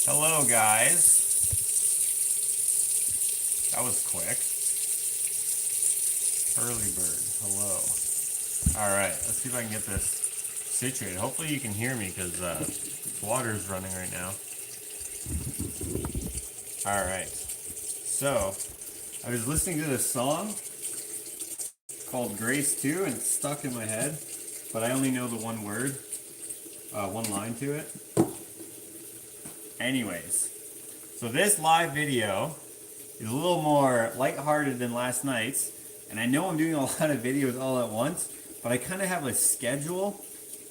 Hello, guys. That was quick. Early bird. Hello. All right. Let's see if I can get this situated. Hopefully, you can hear me because water's running right now. All right. So, I was listening to this song called Grace 2, and it's stuck in my head, but I only know the one word, one line to it. Anyways, so this live video is a little more lighthearted than last night's, and I know I'm doing a lot of videos all at once, but I kind of have a schedule.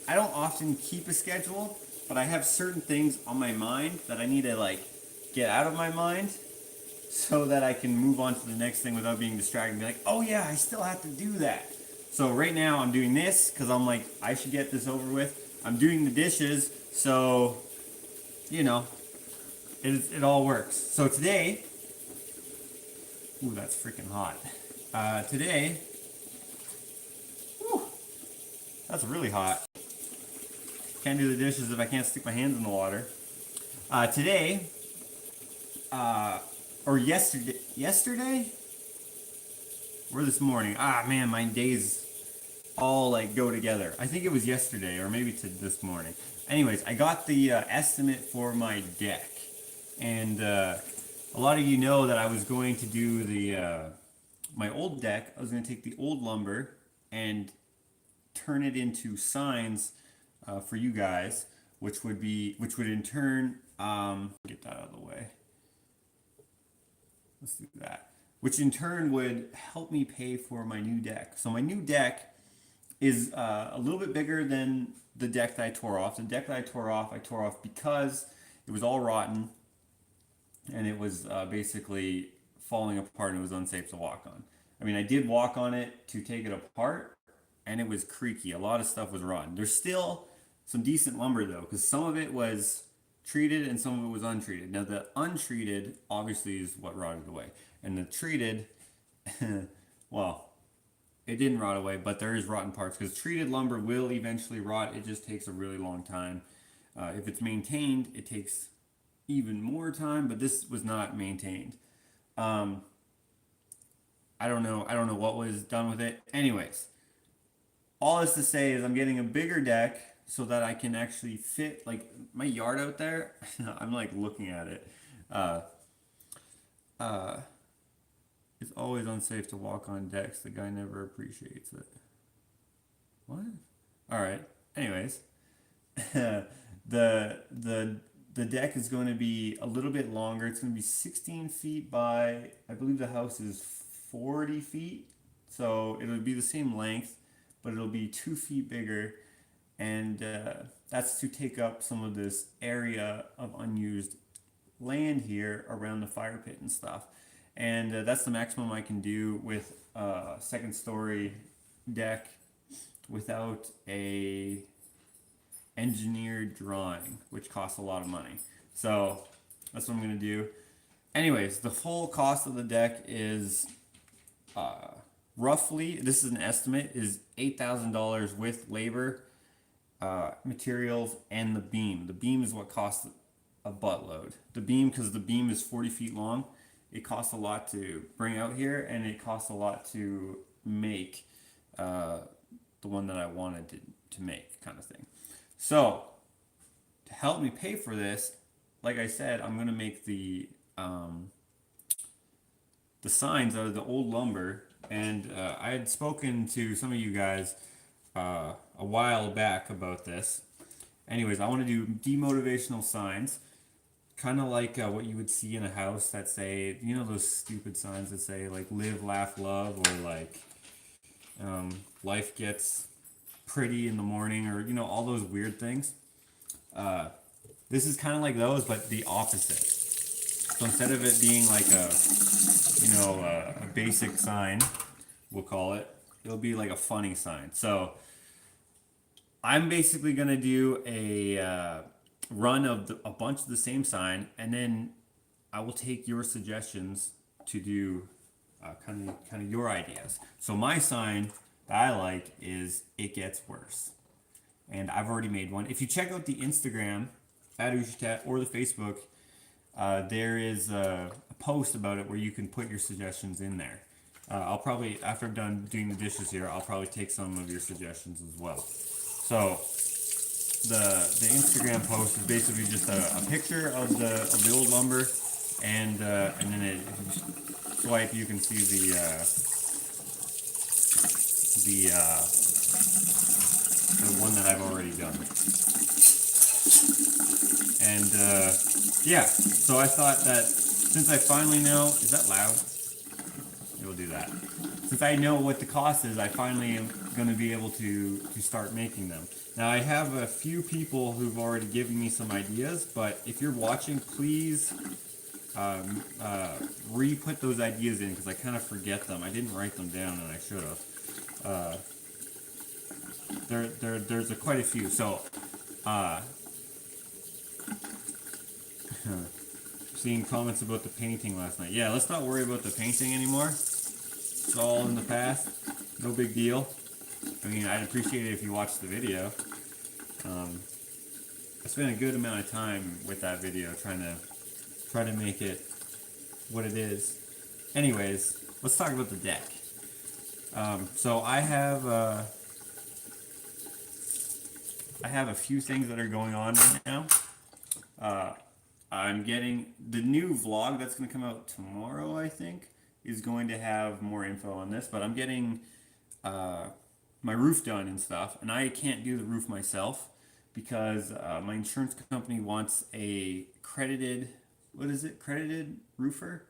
I don't often keep a schedule, but I have certain things on my mind that I need to get out of my mind so that I can move on to the next thing without being distracted and be like, oh yeah, I still have to do that. So right now I'm doing this because I'm like, I should get this over with. I'm doing the dishes, so, you know, it all works. So today, ooh, that's freaking hot. Today, whew, that's really hot. Can't do the dishes if I can't stick my hands in the water. Today, or yesterday, or this morning. Ah, man, my days all go together. I think it was yesterday, or maybe to this morning. Anyways, I got the estimate for my deck, and a lot of you know that I was going to do the my old deck. I was going to take the old lumber and turn it into signs for you guys, which would in turn get that out of the way. Let's do that. Which in turn would help me pay for my new deck. So my new deck is a little bit bigger than the deck that I tore off. The deck that I tore off because it was all rotten and it was basically falling apart and it was unsafe to walk on. I mean, I did walk on it to take it apart and it was creaky. A lot of stuff was rotten. There's still some decent lumber though, because some of it was treated and some of it was untreated. Now the untreated obviously is what rotted away, and the treated, well, it didn't rot away, but there is rotten parts because treated lumber will eventually rot. It just takes a really long time. If it's maintained, it takes even more time, but this was not maintained. I don't know. I don't know what was done with it. Anyways, all this to say is I'm getting a bigger deck so that I can actually fit my yard out there. I'm looking at it. Uh, uh, it's always unsafe to walk on decks. The guy never appreciates it. What? All right. Anyways, the the deck is going to be a little bit longer. It's going to be 16 feet by, I believe the house is 40 feet. So it'll be the same length, but it'll be 2 feet bigger. And that's to take up some of this area of unused land here around the fire pit and stuff. And that's the maximum I can do with a second story deck without a engineered drawing, which costs a lot of money. So that's what I'm gonna do. Anyways, the full cost of the deck is roughly, this is an estimate, is $8,000 with labor, materials, and the beam. The beam is what costs a buttload. The beam, because the beam is 40 feet long, it costs a lot to bring out here, and it costs a lot to make the one that I wanted to make, kind of thing. So, to help me pay for this, like I said, I'm gonna make the signs out of the old lumber, and I had spoken to some of you guys a while back about this. Anyways, I want to do demotivational signs, kind of like what you would see in a house that say, you know, those stupid signs that say live, laugh, love, or life gets pretty in the morning, or all those weird things. This is kind of like those, but the opposite. So instead of it being like a basic sign, we'll call it, it'll be like a funny sign. So I'm basically gonna do a run of a bunch of the same sign, and then I will take your suggestions to do kind of your ideas. So my sign that I like is "It Gets Worse," and I've already made one. If you check out the Instagram at Ushtet or the Facebook, there is a post about it where you can put your suggestions in there. I'll probably, after I'm done doing the dishes here, I'll probably take some of your suggestions as well. So the Instagram post is basically just a picture of the old lumber, and then if you swipe, you can see the one that I've already done. And yeah, so I thought that since I finally know, is that loud? We'll do that. Since I know what the cost is, I finally am going to be able to start making them. Now I have a few people who've already given me some ideas, but if you're watching, please re-put those ideas in, because I kind of forget them. I didn't write them down, and I should have. There's quite a few. So, seeing comments about the painting last night. Yeah, let's not worry about the painting anymore. It's all in the past. No big deal. I mean, I'd appreciate it if you watched the video. I spent a good amount of time with that video trying to make it what it is. Anyways, let's talk about the deck. So I have a few things that are going on right now. I'm getting the new vlog that's going to come out tomorrow, I think, is going to have more info on this, but I'm getting my roof done and stuff, and I can't do the roof myself because my insurance company wants a credited, what is it, credited roofer?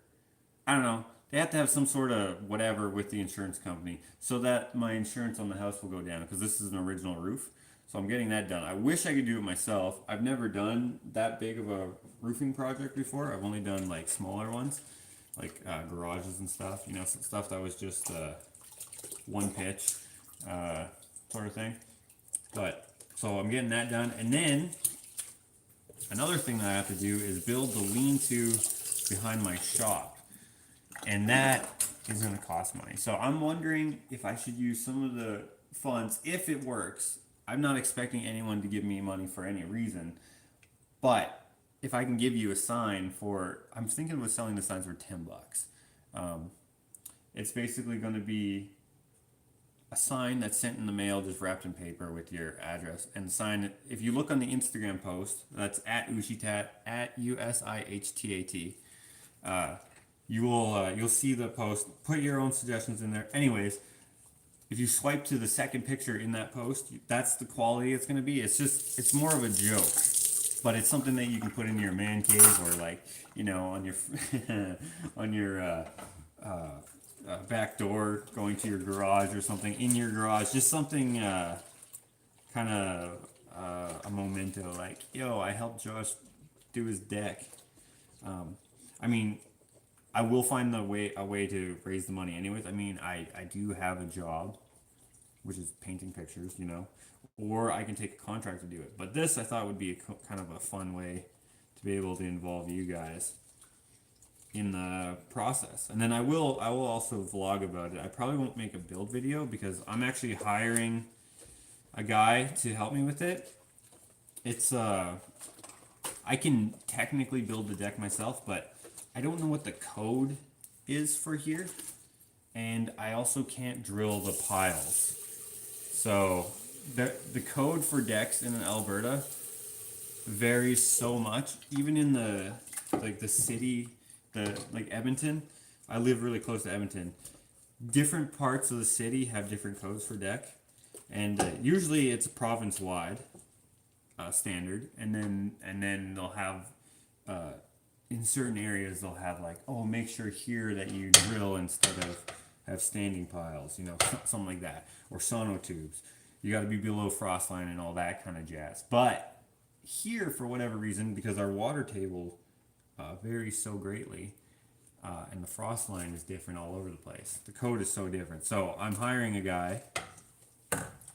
I don't know. They have to have some sort of whatever with the insurance company so that my insurance on the house will go down, because this is an original roof. So I'm getting that done. I wish I could do it myself. I've never done that big of a roofing project before. I've only done like smaller ones, like garages and stuff. You know, some stuff that was just one pitch sort of thing. But so I'm getting that done, and then another thing that I have to do is build the lean-to behind my shop, and that is going to cost money. So I'm wondering if I should use some of the funds if it works. I'm not expecting anyone to give me money for any reason, but if I can give you a sign for, I'm thinking of selling the signs for $10. It's basically going to be a sign that's sent in the mail, just wrapped in paper with your address. And the sign, if you look on the Instagram post, that's at Ushitat, at USIHTAT. You'll see the post. Put your own suggestions in there. Anyways, if you swipe to the second picture in that post, that's the quality it's going to be. It's more of a joke, but it's something that you can put in your man cave, or like, you know, on your on your back door going to your garage, or something in your garage. Just something kind of a memento, like, yo, I helped Josh do his deck. I mean, I will find a way to raise the money anyways. I mean, I do have a job, which is painting pictures, you know, or I can take a contract to do it. But this I thought would be kind of a fun way to be able to involve you guys in the process. And then I will also vlog about it. I probably won't make a build video because I'm actually hiring a guy to help me with it. It's I can technically build the deck myself, but I don't know what the code is for here, and I also can't drill the piles. So the code for decks in Alberta varies so much. Even in the city, like Edmonton, I live really close to Edmonton. Different parts of the city have different codes for deck, and usually it's province wide standard, and then they'll have in certain areas they'll have like, oh, make sure here that you drill instead of have standing piles, you know, something like that, or sonotubes. You got to be below frost line and all that kind of jazz. But here, for whatever reason, because our water table varies so greatly, and the frost line is different all over the place, the code is so different. So I'm hiring a guy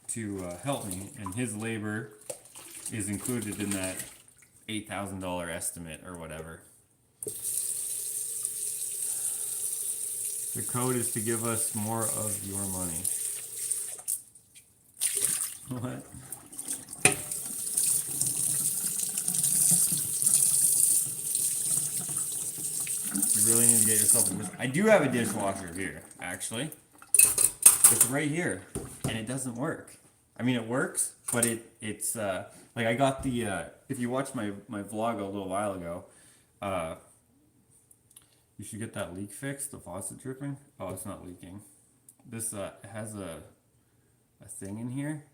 to help me, and his labor is included in that $8,000 estimate or whatever. The code is to give us more of your money. What? You really need to get yourself a dishwasher. I do have a dishwasher here, actually. It's right here, and it doesn't work. I mean, it works, but it's like I got the if you watched my vlog a little while ago, uh, you should get that leak fixed. The faucet dripping. Oh, it's not leaking. This has a thing in here.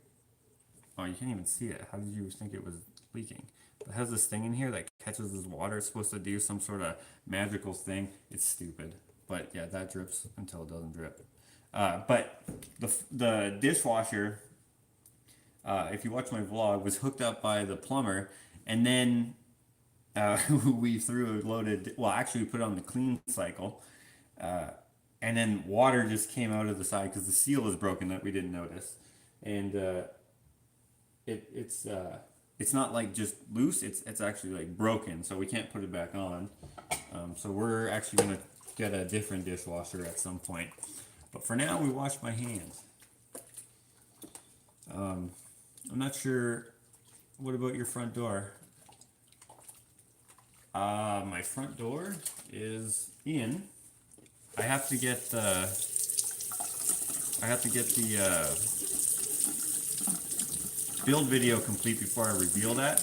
Oh, you can't even see it. How did you think it was leaking? It has this thing in here that catches this water. It's supposed to do some sort of magical thing. It's stupid, but yeah, that drips until it doesn't drip. But the dishwasher, if you watch my vlog, was hooked up by the plumber, and then we threw a loaded. Well, actually, we put it on the clean cycle, and then water just came out of the side because the seal was broken that we didn't notice, and it's not like just loose. It's actually like broken, so we can't put it back on. So we're actually gonna get a different dishwasher at some point. But for now, we wash my hands. I'm not sure. What about your front door? My front door is in. I have to get the. Build video complete before I reveal that,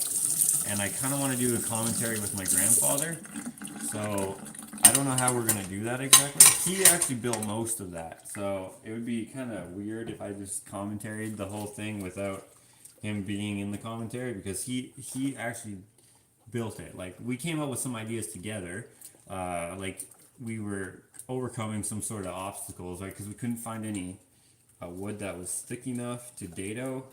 and I kind of want to do a commentary with my grandfather. So I don't know how we're gonna do that exactly. He actually built most of that, so it would be kind of weird if I just commentaried the whole thing without him being in the commentary, because he actually built it. Like, we came up with some ideas together, like we were overcoming some sort of obstacles, right? Because we couldn't find any wood that was thick enough to dado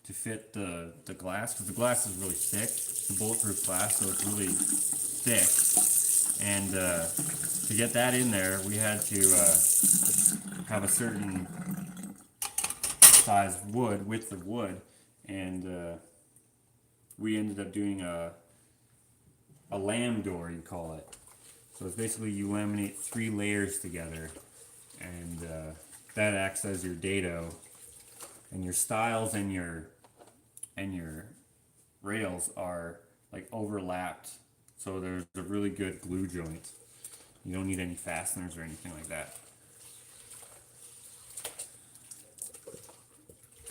to fit the glass, because the glass is really thick. It's a bulletproof glass, so it's really thick. And to get that in there, we had to have a certain size wood, width of wood, and we ended up doing a lamb door, you call it. So it's basically you laminate 3 layers together, and that acts as your dado, and your stiles and your rails are like overlapped, so there's a really good glue joint. You don't need any fasteners or anything like that.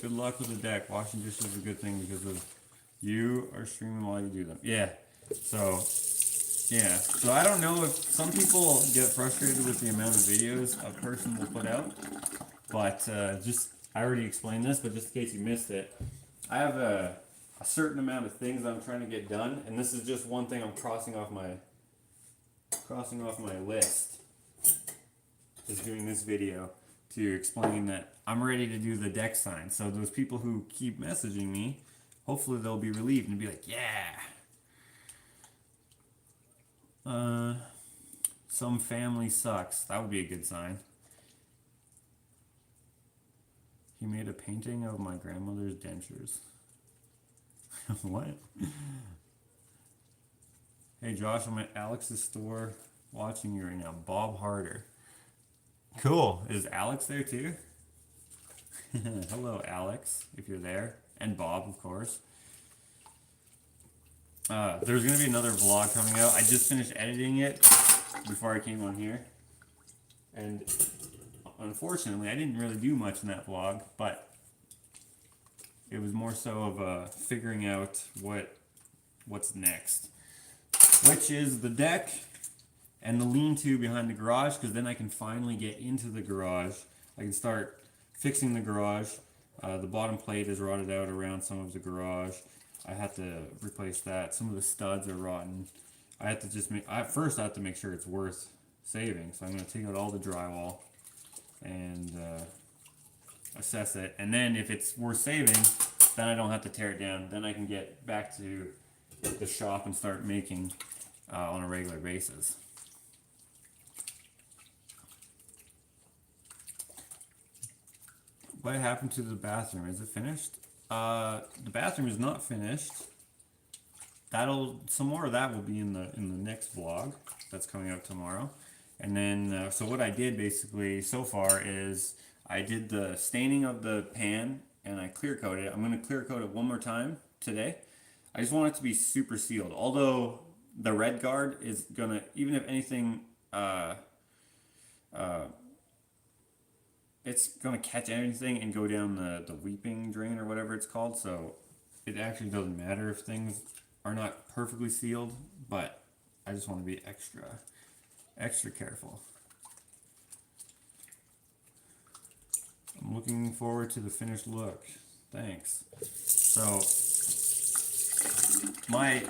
Good luck with the deck. Washing dishes is a good thing because of you are streaming while you do them. Yeah. So I don't know if some people get frustrated with the amount of videos a person will put out, but I already explained this, but just in case you missed it, I have a certain amount of things I'm trying to get done, and this is just one thing I'm crossing off my list, is doing this video to explain that I'm ready to do the deck sign. So those people who keep messaging me, hopefully they'll be relieved and be like, yeah. Some family sucks. That would be a good sign. He made a painting of my grandmother's dentures. What? Hey Josh, I'm at Alex's store watching you right now. Bob Harder. Cool. Is Alex there too? Hello, Alex, if you're there. And Bob, of course. There's going to be another vlog coming out. I just finished editing it before I came on here. And unfortunately, I didn't really do much in that vlog, but it was more so of figuring out what's next. Which is the deck and the lean-to behind the garage, because then I can finally get into the garage. I can start fixing the garage. The bottom plate is rotted out around some of the garage. I have to replace that. Some of the studs are rotten. I have to just first I have to make sure it's worth saving. So I'm going to take out all the drywall and assess it. And then if it's worth saving, then I don't have to tear it down. Then I can get back to the shop and start making on a regular basis. What happened to the bathroom? Is it finished? The bathroom is not finished. Some more of that will be in the next vlog that's coming out tomorrow. And then so what I did basically so far is I did the staining of the pan and I clear coated it. I'm going to clear coat it one more time today. I just want it to be super sealed. Although the red guard is gonna, even if anything uh, uh, it's gonna catch anything and go down the weeping drain or whatever it's called. So it actually doesn't matter if things are not perfectly sealed, but I just want to be extra careful. I'm looking forward to the finished look. Thanks. So my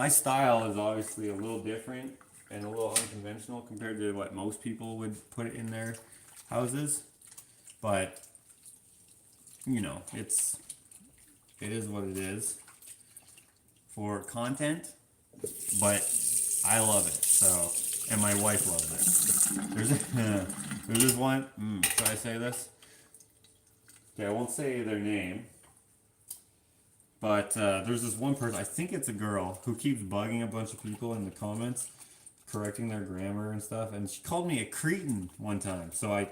style is obviously a little different and a little unconventional compared to what most people would put in their houses, but you know, it is what it is for content, but I love it. So, and my wife loves it. There's this one. Should I say this? Okay, I won't say their name, but there's this one person. I think it's a girl who keeps bugging a bunch of people in the comments, correcting their grammar and stuff. And she called me a cretin one time. So I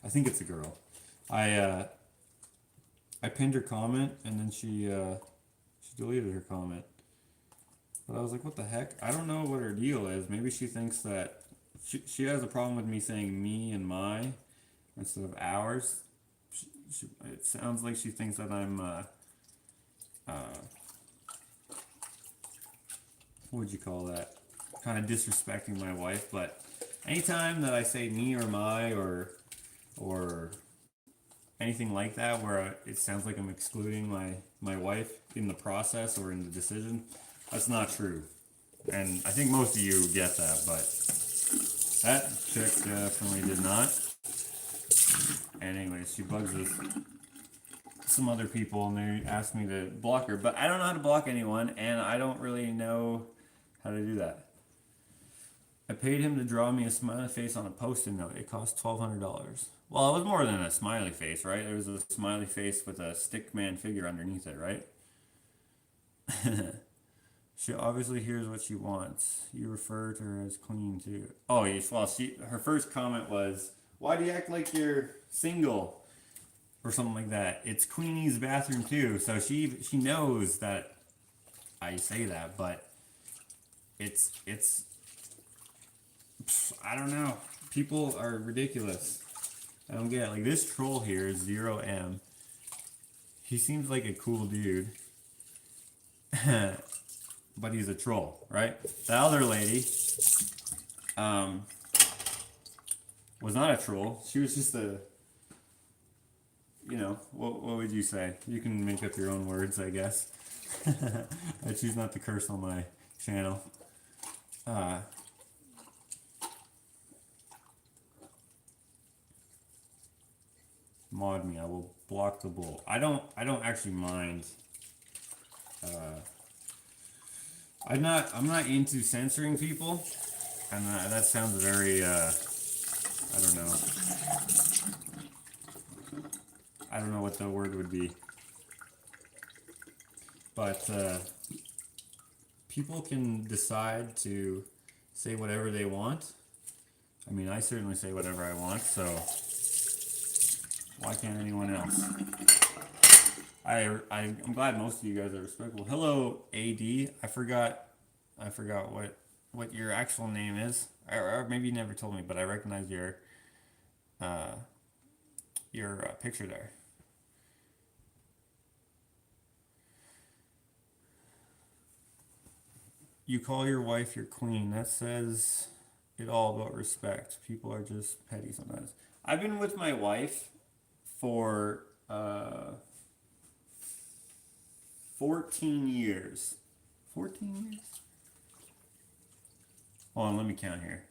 think it's a girl. I pinned her comment and then she deleted her comment. But I was like, what the heck? I don't know what her deal is. Maybe she thinks that she has a problem with me saying me and my instead of ours. It sounds like she thinks that I'm what would you call that? Kind of disrespecting my wife. But anytime that I say me or my or anything like that where it sounds like I'm excluding my wife in the process or in the decision, that's not true. And I think most of you get that, but that chick definitely did not. And anyways, she bugs some other people and they asked me to block her, but I don't know how to block anyone and I don't really know how to do that. I paid him to draw me a smiley face on a post-it note. It cost $1,200. Well, it was more than a smiley face, right? There was a smiley face with a stickman figure underneath it, right? She obviously hears what she wants. You refer to her as queen too. Oh, yes. Well, her first comment was, "Why do you act like you're single?" or something like that. It's Queenie's bathroom too, so she knows that I say that, but it's I don't know. People are ridiculous. I don't get it. Like this troll here, 0M. He seems like a cool dude. But he's a troll, right? The other lady was not a troll. She was just a, you know, what would you say? You can make up your own words, I guess. I choose not to curse on my channel. Mod me. I will block the bull. I don't actually mind. I'm not into censoring people, and that sounds very I don't know. I don't know what the word would be, but people can decide to say whatever they want. I mean, I certainly say whatever I want, so why can't anyone else? I'm glad most of you guys are respectful. Hello, AD. I forgot what your actual name is, or maybe you never told me, but I recognize your picture there. You call your wife your queen. That says it all about respect. People are just petty sometimes. I've been with my wife for 14 years. 14 years? Hold on, let me count here.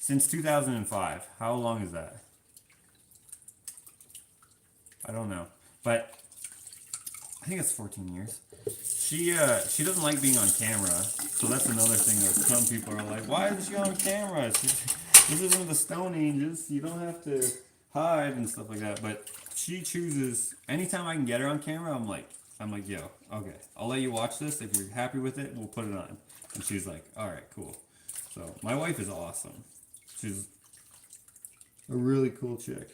Since 2005. How long is that? I don't know. But I think it's 14 years. She doesn't like being on camera, so that's another thing that some people are like, why isn't she on camera? This isn't the Stone Ages. You don't have to hide and stuff like that. But she chooses, anytime I can get her on camera, I'm like, yo, okay, I'll let you watch this. If you're happy with it, we'll put it on. And she's like, all right, cool. So my wife is awesome. She's a really cool chick.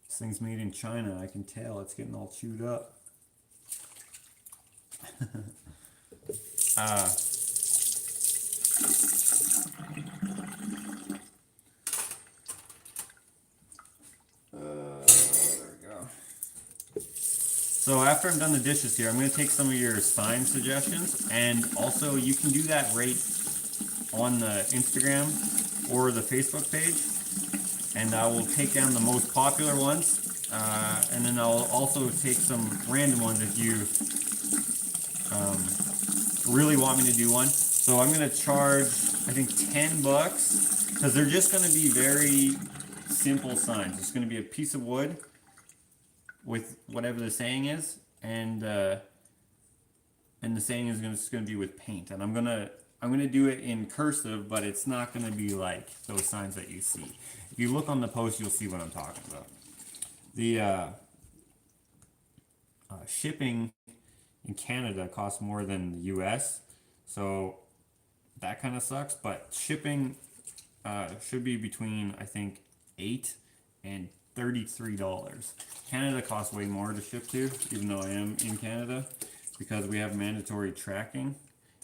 This thing's made in China. I can tell. It's getting all chewed up. So after I'm done the dishes here, I'm going to take some of your sign suggestions, and also you can do that right on the Instagram or the Facebook page, and I will take down the most popular ones, and then I'll also take some random ones if you really want me to do one. So I'm going to charge, I think, $10, because they're just going to be very simple signs. It's going to be a piece of wood with whatever the saying is, and the saying is just going to be with paint. And I'm gonna do it in cursive, but it's not going to be like those signs that you see. If you look on the post, you'll see what I'm talking about. The shipping in Canada costs more than the U.S., so that kind of sucks. But shipping should be between, I think, $8 and $33. Canada costs way more to ship to, even though I am in Canada, because we have mandatory tracking,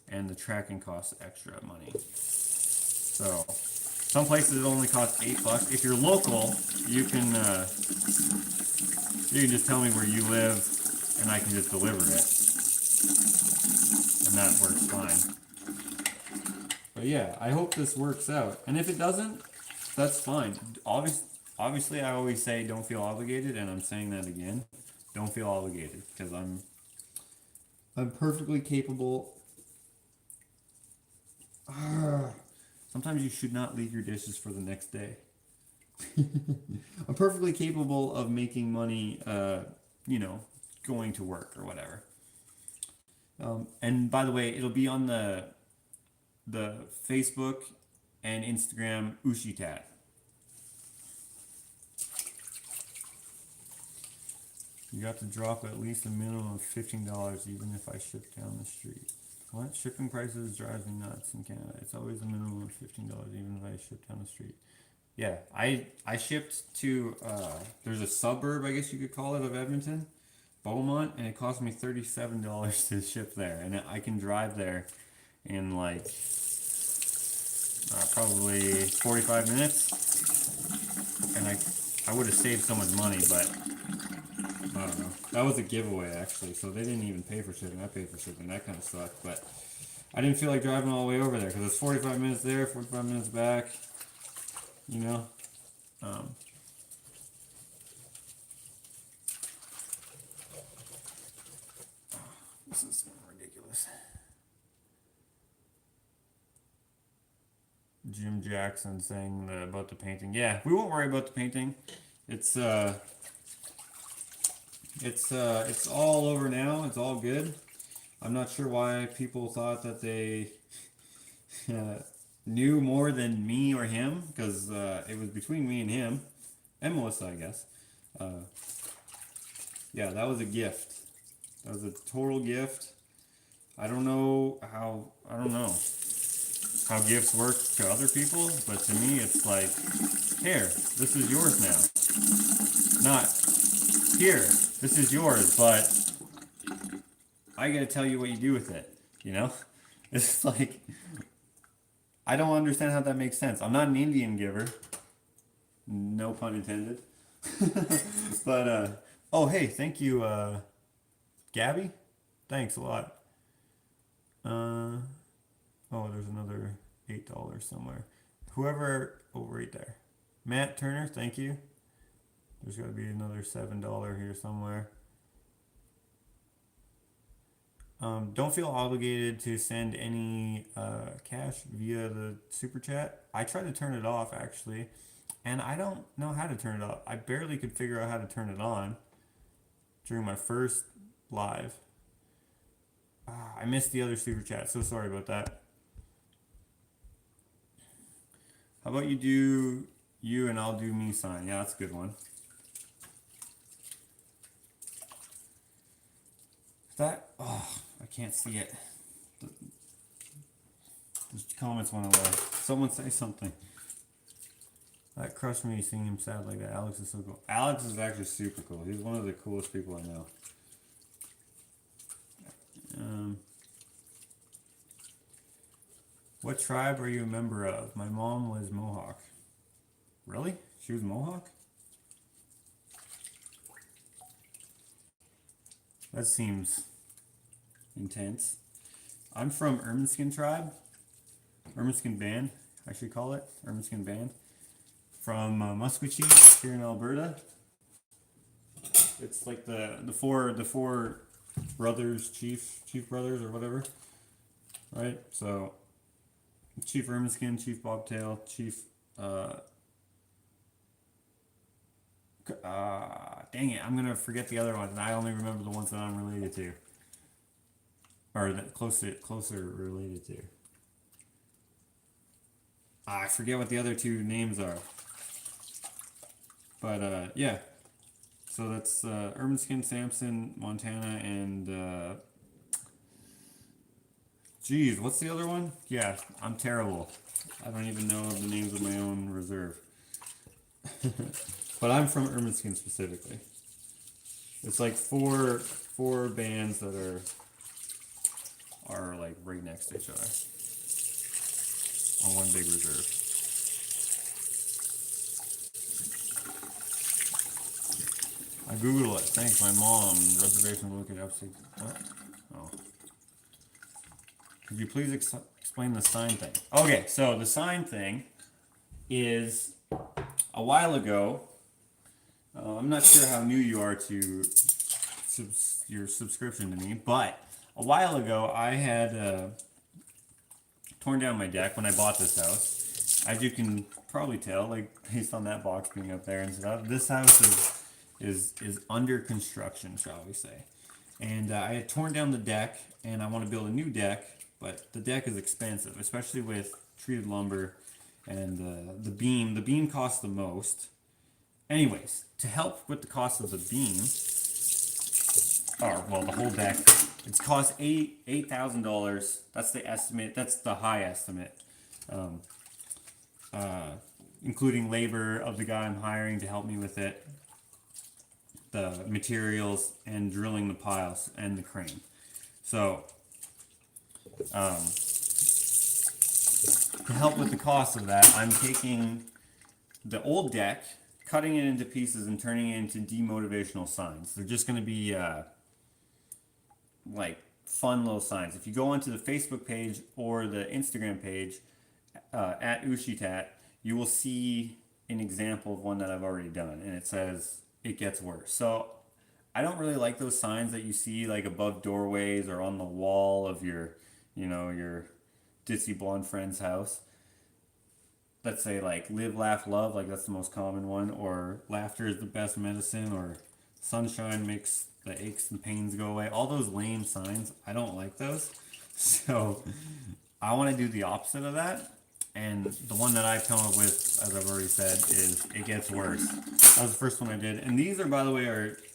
and the tracking costs extra money. So some places it only costs $8. If you're local, you can just tell me where you live, and I can just deliver it, and that works fine. But yeah, I hope this works out. And if it doesn't, that's fine. Obviously, I always say don't feel obligated, and I'm saying that again. Don't feel obligated, because I'm perfectly capable. Sometimes you should not leave your dishes for the next day. I'm perfectly capable of making money, going to work or whatever. And by the way, it'll be on the Facebook and Instagram Ushitat. You got to drop at least a minimum of $15 even if I ship down the street. What? Shipping prices drives me nuts in Canada. It's always a minimum of $15 even if I ship down the street. Yeah, I shipped to, there's a suburb, I guess you could call it, of Edmonton, Beaumont, and it cost me $37 to ship there. And I can drive there in like probably 45 minutes. And I would have saved so much money, but I don't know. That was a giveaway, actually, so they didn't even pay for shipping. I paid for shipping. That kind of sucked, but I didn't feel like driving all the way over there because it's 45 minutes there, 45 minutes back, you know. This is ridiculous. Jim Jackson saying about the painting. Yeah, we won't worry about the painting. It's all over now. It's all good. I'm not sure why people thought that they knew more than me or him, because it was between me and him, and Melissa, I guess. Yeah, that was a gift. That was a total gift. I don't know how gifts work to other people, but to me it's like, here, this is yours now. Not, here, this is yours, but I gotta tell you what you do with it, you know? It's like, I don't understand how that makes sense. I'm not an Indian giver. No pun intended. But, oh, hey, thank you, Gabby? Thanks a lot. Oh, there's another $8 somewhere. Whoever, oh, right there. Matt Turner, thank you. There's got to be another $7 here somewhere. Don't feel obligated to send any cash via the super chat. I tried to turn it off actually, and I don't know how to turn it off. I barely could figure out how to turn it on during my first live. I missed the other super chat, so sorry about that. How about you do you and I'll do me sign? Yeah, that's a good one. That, oh, I can't see it. The comments went away. Someone say something. That crushed me seeing him sad like that. Alex is so cool. Alex is actually super cool. He's one of the coolest people I know. What tribe are you a member of? My mom was Mohawk. Really? She was Mohawk? That seems intense. I'm from Ermineskin tribe. Ermineskin band, I should call it. Ermineskin band. From Musqueam here in Alberta. It's like the four brothers, chief brothers or whatever. Right? So Chief Ermineskin, Chief Bobtail, Chief dang it, I'm gonna forget the other ones, and I only remember the ones that I'm related to. Or that closer related to. I forget what the other two names are. But yeah. So that's Ermineskin, Samson, Montana, and geez, what's the other one? Yeah, I'm terrible. I don't even know the names of my own reserve. But I'm from Ermineskin specifically. It's like four bands that are like right next to each other on one big reserve. I Googled it. Thanks, my mom. Reservation located upstate. What? Oh. Could you please explain the sign thing? Okay, so the sign thing is a while ago. I'm not sure how new you are to your subscription to me, but a while ago I had torn down my deck when I bought this house. As you can probably tell, like based on that box being up there and stuff, this house is under construction, shall we say. And I had torn down the deck, and I want to build a new deck, but the deck is expensive, especially with treated lumber and the beam. The beam costs the most. Anyways, to help with the cost of the beam, or well, the whole deck, it's cost $8,000. That's the estimate. That's the high estimate, including labor of the guy I'm hiring to help me with it, the materials, and drilling the piles and the crane. So, to help with the cost of that, I'm taking the old deck, cutting it into pieces, and turning it into demotivational signs. They're just going to be like fun little signs. If you go onto the Facebook page or the Instagram page at Ushitat, you will see an example of one that I've already done, and it says it gets worse. So I don't really like those signs that you see like above doorways or on the wall of your ditzy blonde friend's house. Let's say like live, laugh, love, like that's the most common one, or laughter is the best medicine, or sunshine makes the aches and pains go away. All those lame signs, I don't like those. So I want to do the opposite of that. And the one that I've come up with, as I've already said, is it gets worse. That was the first one I did. And these are, by the way,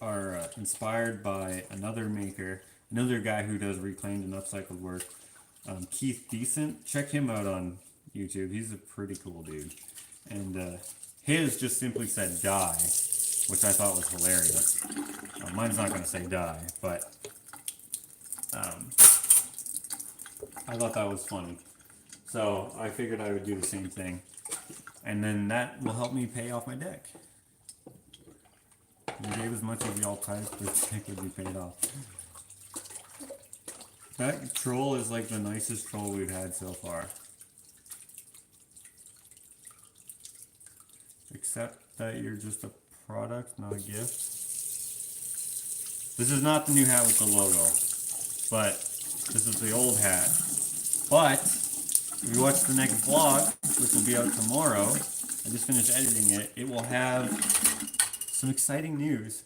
are inspired by another maker, another guy who does reclaimed and upcycled work, Keith Decent. Check him out on YouTube. He's a pretty cool dude. And his just simply said die, which I thought was hilarious. Mine's not going to say die, but I thought that was funny. So I figured I would do the same thing. And then that will help me pay off my deck. You gave as much as y'all typed, this deck would be paid off. That troll is like the nicest troll we've had so far. Except that you're just a product, not a gift. This is not the new hat with the logo, but this is the old hat. But if you watch the next vlog, which will be out tomorrow, I just finished editing it, it will have some exciting news.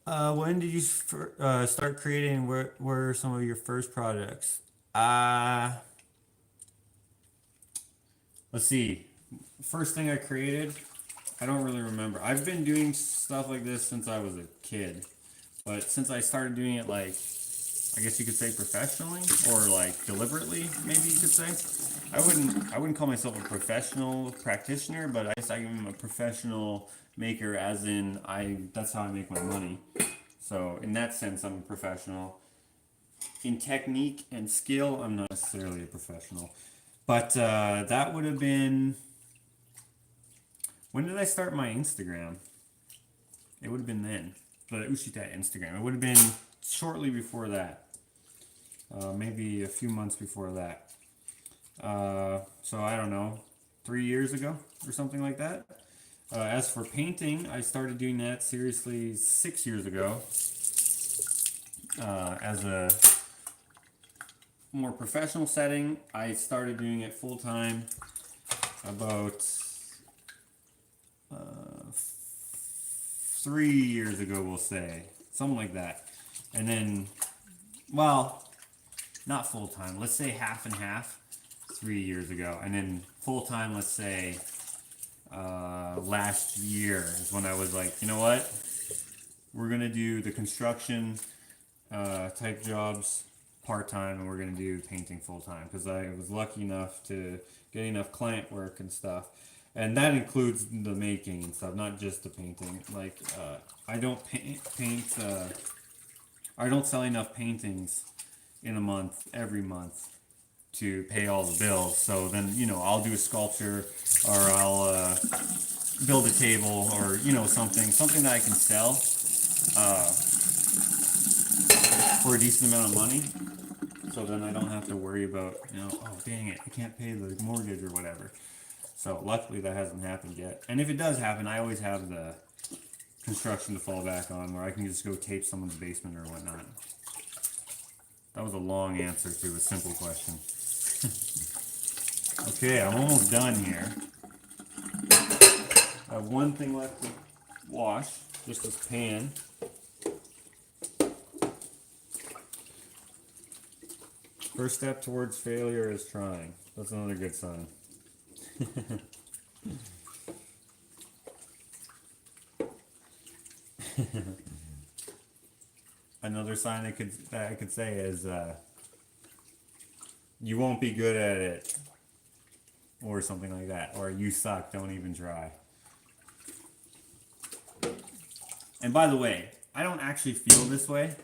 When did you start creating? Where were some of your first projects? Let's see. First thing I created, I don't really remember. I've been doing stuff like this since I was a kid, but since I started doing it, like, I guess you could say professionally, or like deliberately, maybe you could say. I wouldn't call myself a professional practitioner, but I guess I am a professional maker, as in that's how I make my money. So in that sense, I'm a professional. In technique and skill, I'm not necessarily a professional. But that would have been, when did I start my Instagram? It would have been then. the Ushita Instagram. It would have been shortly before that, maybe a few months before that. So I don't know, 3 years ago or something like that. As for painting, I started doing that seriously 6 years ago. As a more professional setting, I started doing it full time about 3 years ago, we'll say, something like that. And then, well, not full time. Let's say half and half. 3 years ago, and then full time. Let's say last year is when I was like, you know what, we're gonna do the construction type jobs part time, and we're gonna do painting full time because I was lucky enough to get enough client work and stuff, and that includes the making and stuff, not just the painting. Like I don't paint. I don't sell enough paintings in a month every month to pay all the bills. So then, I'll do a sculpture, or I'll build a table, or something that I can sell for a decent amount of money. So then I don't have to worry about, oh dang it, I can't pay the mortgage or whatever. So luckily that hasn't happened yet. And if it does happen, I always have the construction to fall back on, where I can just go tape someone's basement or whatnot. That was a long answer to a simple question. Okay, I'm almost done here. I have one thing left to wash, just this pan. First step towards failure is trying. That's another good sign. Another sign that I could say is you won't be good at it, or something like that, or you suck, don't even try. And by the way, I don't actually feel this way.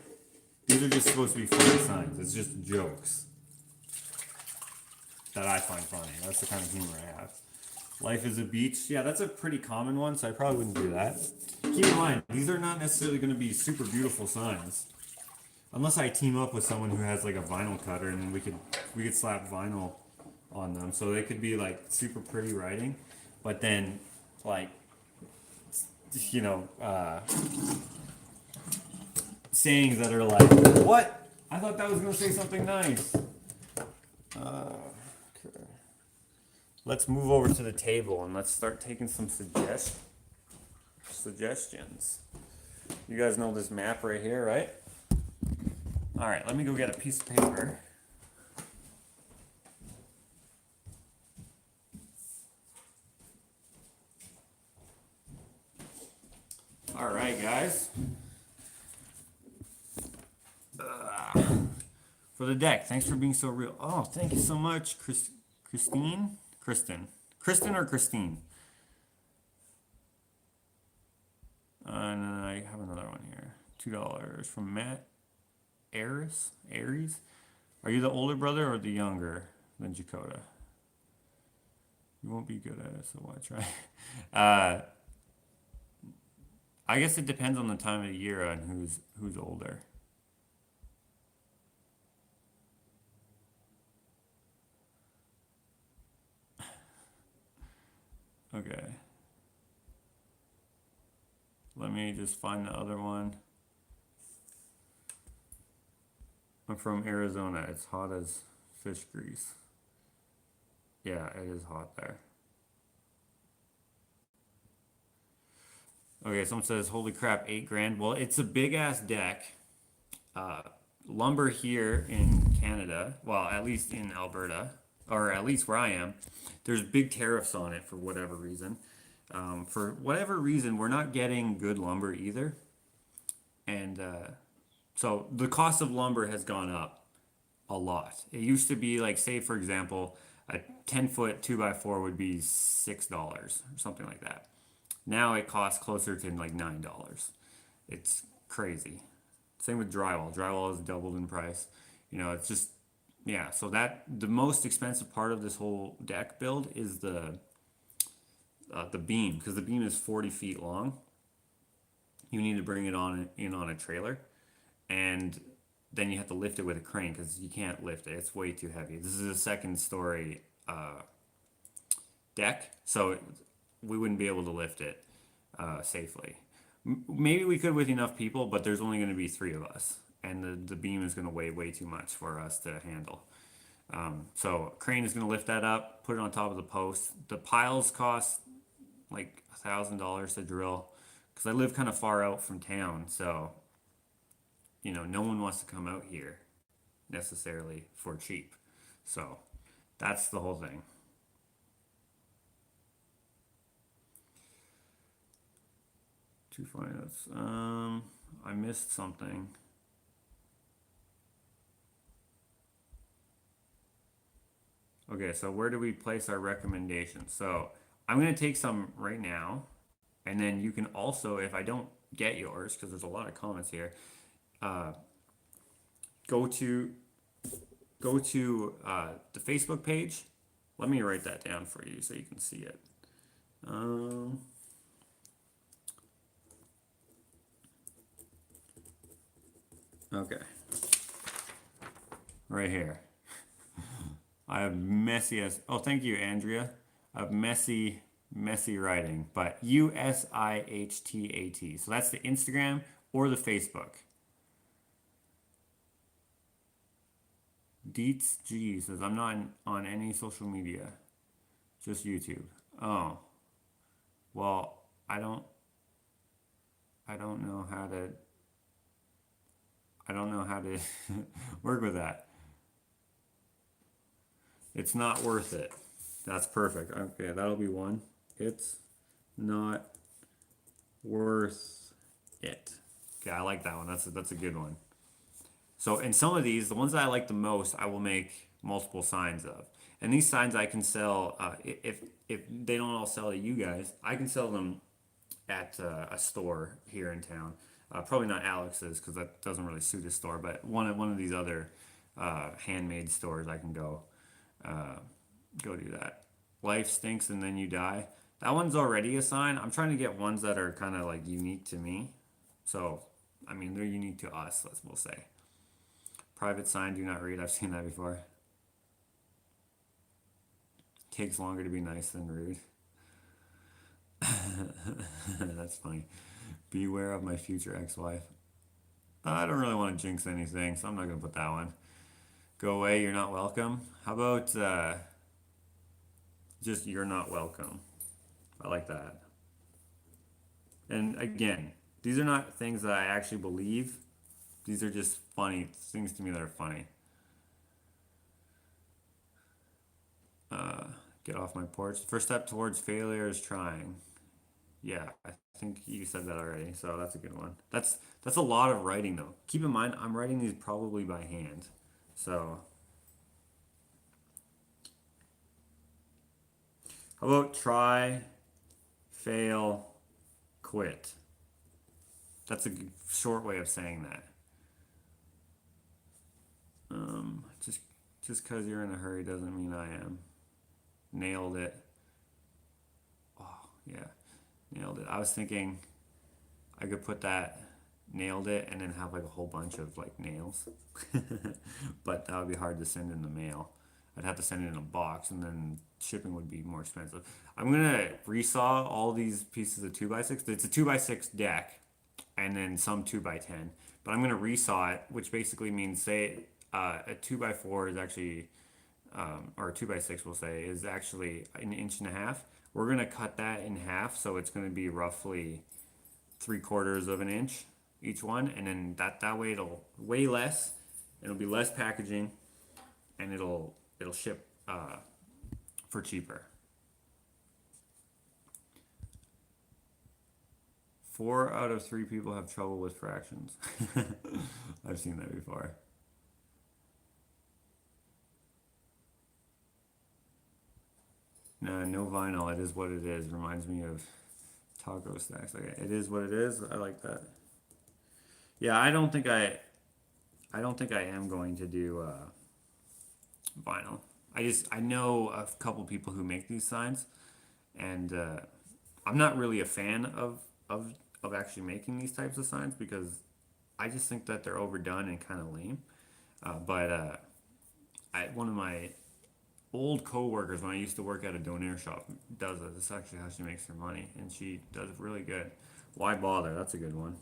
These are just supposed to be funny signs. It's just jokes that I find funny. That's the kind of humor I have. Life is a beach. Yeah, that's a pretty common one, so I probably wouldn't do that. Keep in mind, these are not necessarily going to be super beautiful signs. Unless I team up with someone who has like a vinyl cutter, and we could slap vinyl on them. So they could be like super pretty writing, but then like, sayings that are like, what? I thought that was going to say something nice. Okay. Let's move over to the table and let's start taking some suggestions. You guys know this map right here, right? All right, let me go get a piece of paper. All right, guys. For the deck, thanks for being so real. Oh, thank you so much, Kristen or Christine. And then I have another one here. $2 from Matt Aries. Are you the older brother or the younger than Jakota? You won't be good at it, so why try? I guess it depends on the time of the year and who's older. Okay. Let me just find the other one. I'm from Arizona. It's hot as fish grease. Yeah, it is hot there. Okay, someone says, holy crap, 8 grand. Well, it's a big ass deck. Lumber here in Canada, well, at least in Alberta, or at least where I am, there's big tariffs on it for whatever reason. For whatever reason, we're not getting good lumber either. And so the cost of lumber has gone up a lot. It used to be like, say, for example, a 10-foot 2x4 would be $6 or something like that. Now it costs closer to like $9. It's crazy. Same with drywall. Drywall has doubled in price. It's just, yeah. So the most expensive part of this whole deck build is the beam, because the beam is 40 feet long. you need to bring it on in on a trailer, and then you have to lift it with a crane because you can't lift it. It's way too heavy. This is a second story deck, so we wouldn't be able to lift it safely. Maybe we could with enough people, but there's only going to be three of us, and the beam is going to weigh way too much for us to handle. So crane is going to lift that up, put it on top of the post. The piles cost like $1,000 to drill because I live kind of far out from town, so no one wants to come out here necessarily for cheap. So that's the whole thing. Two finance. I missed something. Okay, so where do we place our recommendations? So I'm gonna take some right now, and then you can also, if I don't get yours, because there's a lot of comments here, uh, go to the Facebook page. Let me write that down for you so you can see it. Um, okay, right here. I have messy as. Oh, thank you, Andrea. I have messy writing, but USIHTAT. So that's the Instagram or the Facebook. Deets G says I'm not on any social media, just YouTube. Oh, well, I don't know how to I don't know how to work with that. It's not worth it. That's perfect. Okay, that'll be one. It's not worth it. Okay, I like that one. That's a good one. So in some of these, the ones that I like the most, I will make multiple signs of. And these signs I can sell if they don't all sell to you guys, I can sell them at a store here in town. Probably not Alex's because that doesn't really suit his store, but one of these other handmade stores I can uh, go do that. Life stinks and then you die. That one's already a sign. I'm trying to get ones that are kind of like unique to me. So, I mean, they're unique to us, we'll say. Private sign, do not read. I've seen that before. Takes longer to be nice than rude. That's funny. Beware of my future ex-wife. I don't really want to jinx anything, so I'm not gonna put that one. Go away, you're not welcome. How about just you're not welcome? I like that. And again, these are not things that I actually believe. These are just funny things to me that are funny. Uh, get off my porch. The first step towards failure is trying. Yeah, I think you said that already, so that's a good one. That's a lot of writing though. Keep in mind, I'm writing these probably by hand. So, how about try, fail, quit? That's a short way of saying that. Just because you're in a hurry doesn't mean I am. Nailed it. Oh, yeah, nailed it. I was thinking I could put that nailed it and then have like a whole bunch of like nails. But that would be hard to send in the mail. I'd have to send it in a box and then shipping would be more expensive. I'm gonna resaw all these pieces of 2x6. It's a 2x6 deck and then some 2x10. But I'm gonna resaw it, which basically means say a 2x4 is actually or a 2x6 we'll say is actually an inch and a half. We're gonna cut that in half, so it's gonna be roughly 3/4 of an inch each one, and then that way it'll weigh less, it'll be less packaging, and it'll ship for cheaper. 4 out of 3 people have trouble with fractions. I've seen that before. No, no vinyl. It is what it is. Reminds me of taco stacks. Okay, it is what it is. I like that. Yeah, I don't think I am going to do vinyl. I know a couple people who make these signs, and I'm not really a fan of of actually making these types of signs because I just think that they're overdone and kind of lame. But one of my old coworkers when I used to work at a donair shop does it. This is actually how she makes her money, and she does it really good. Why bother? That's a good one.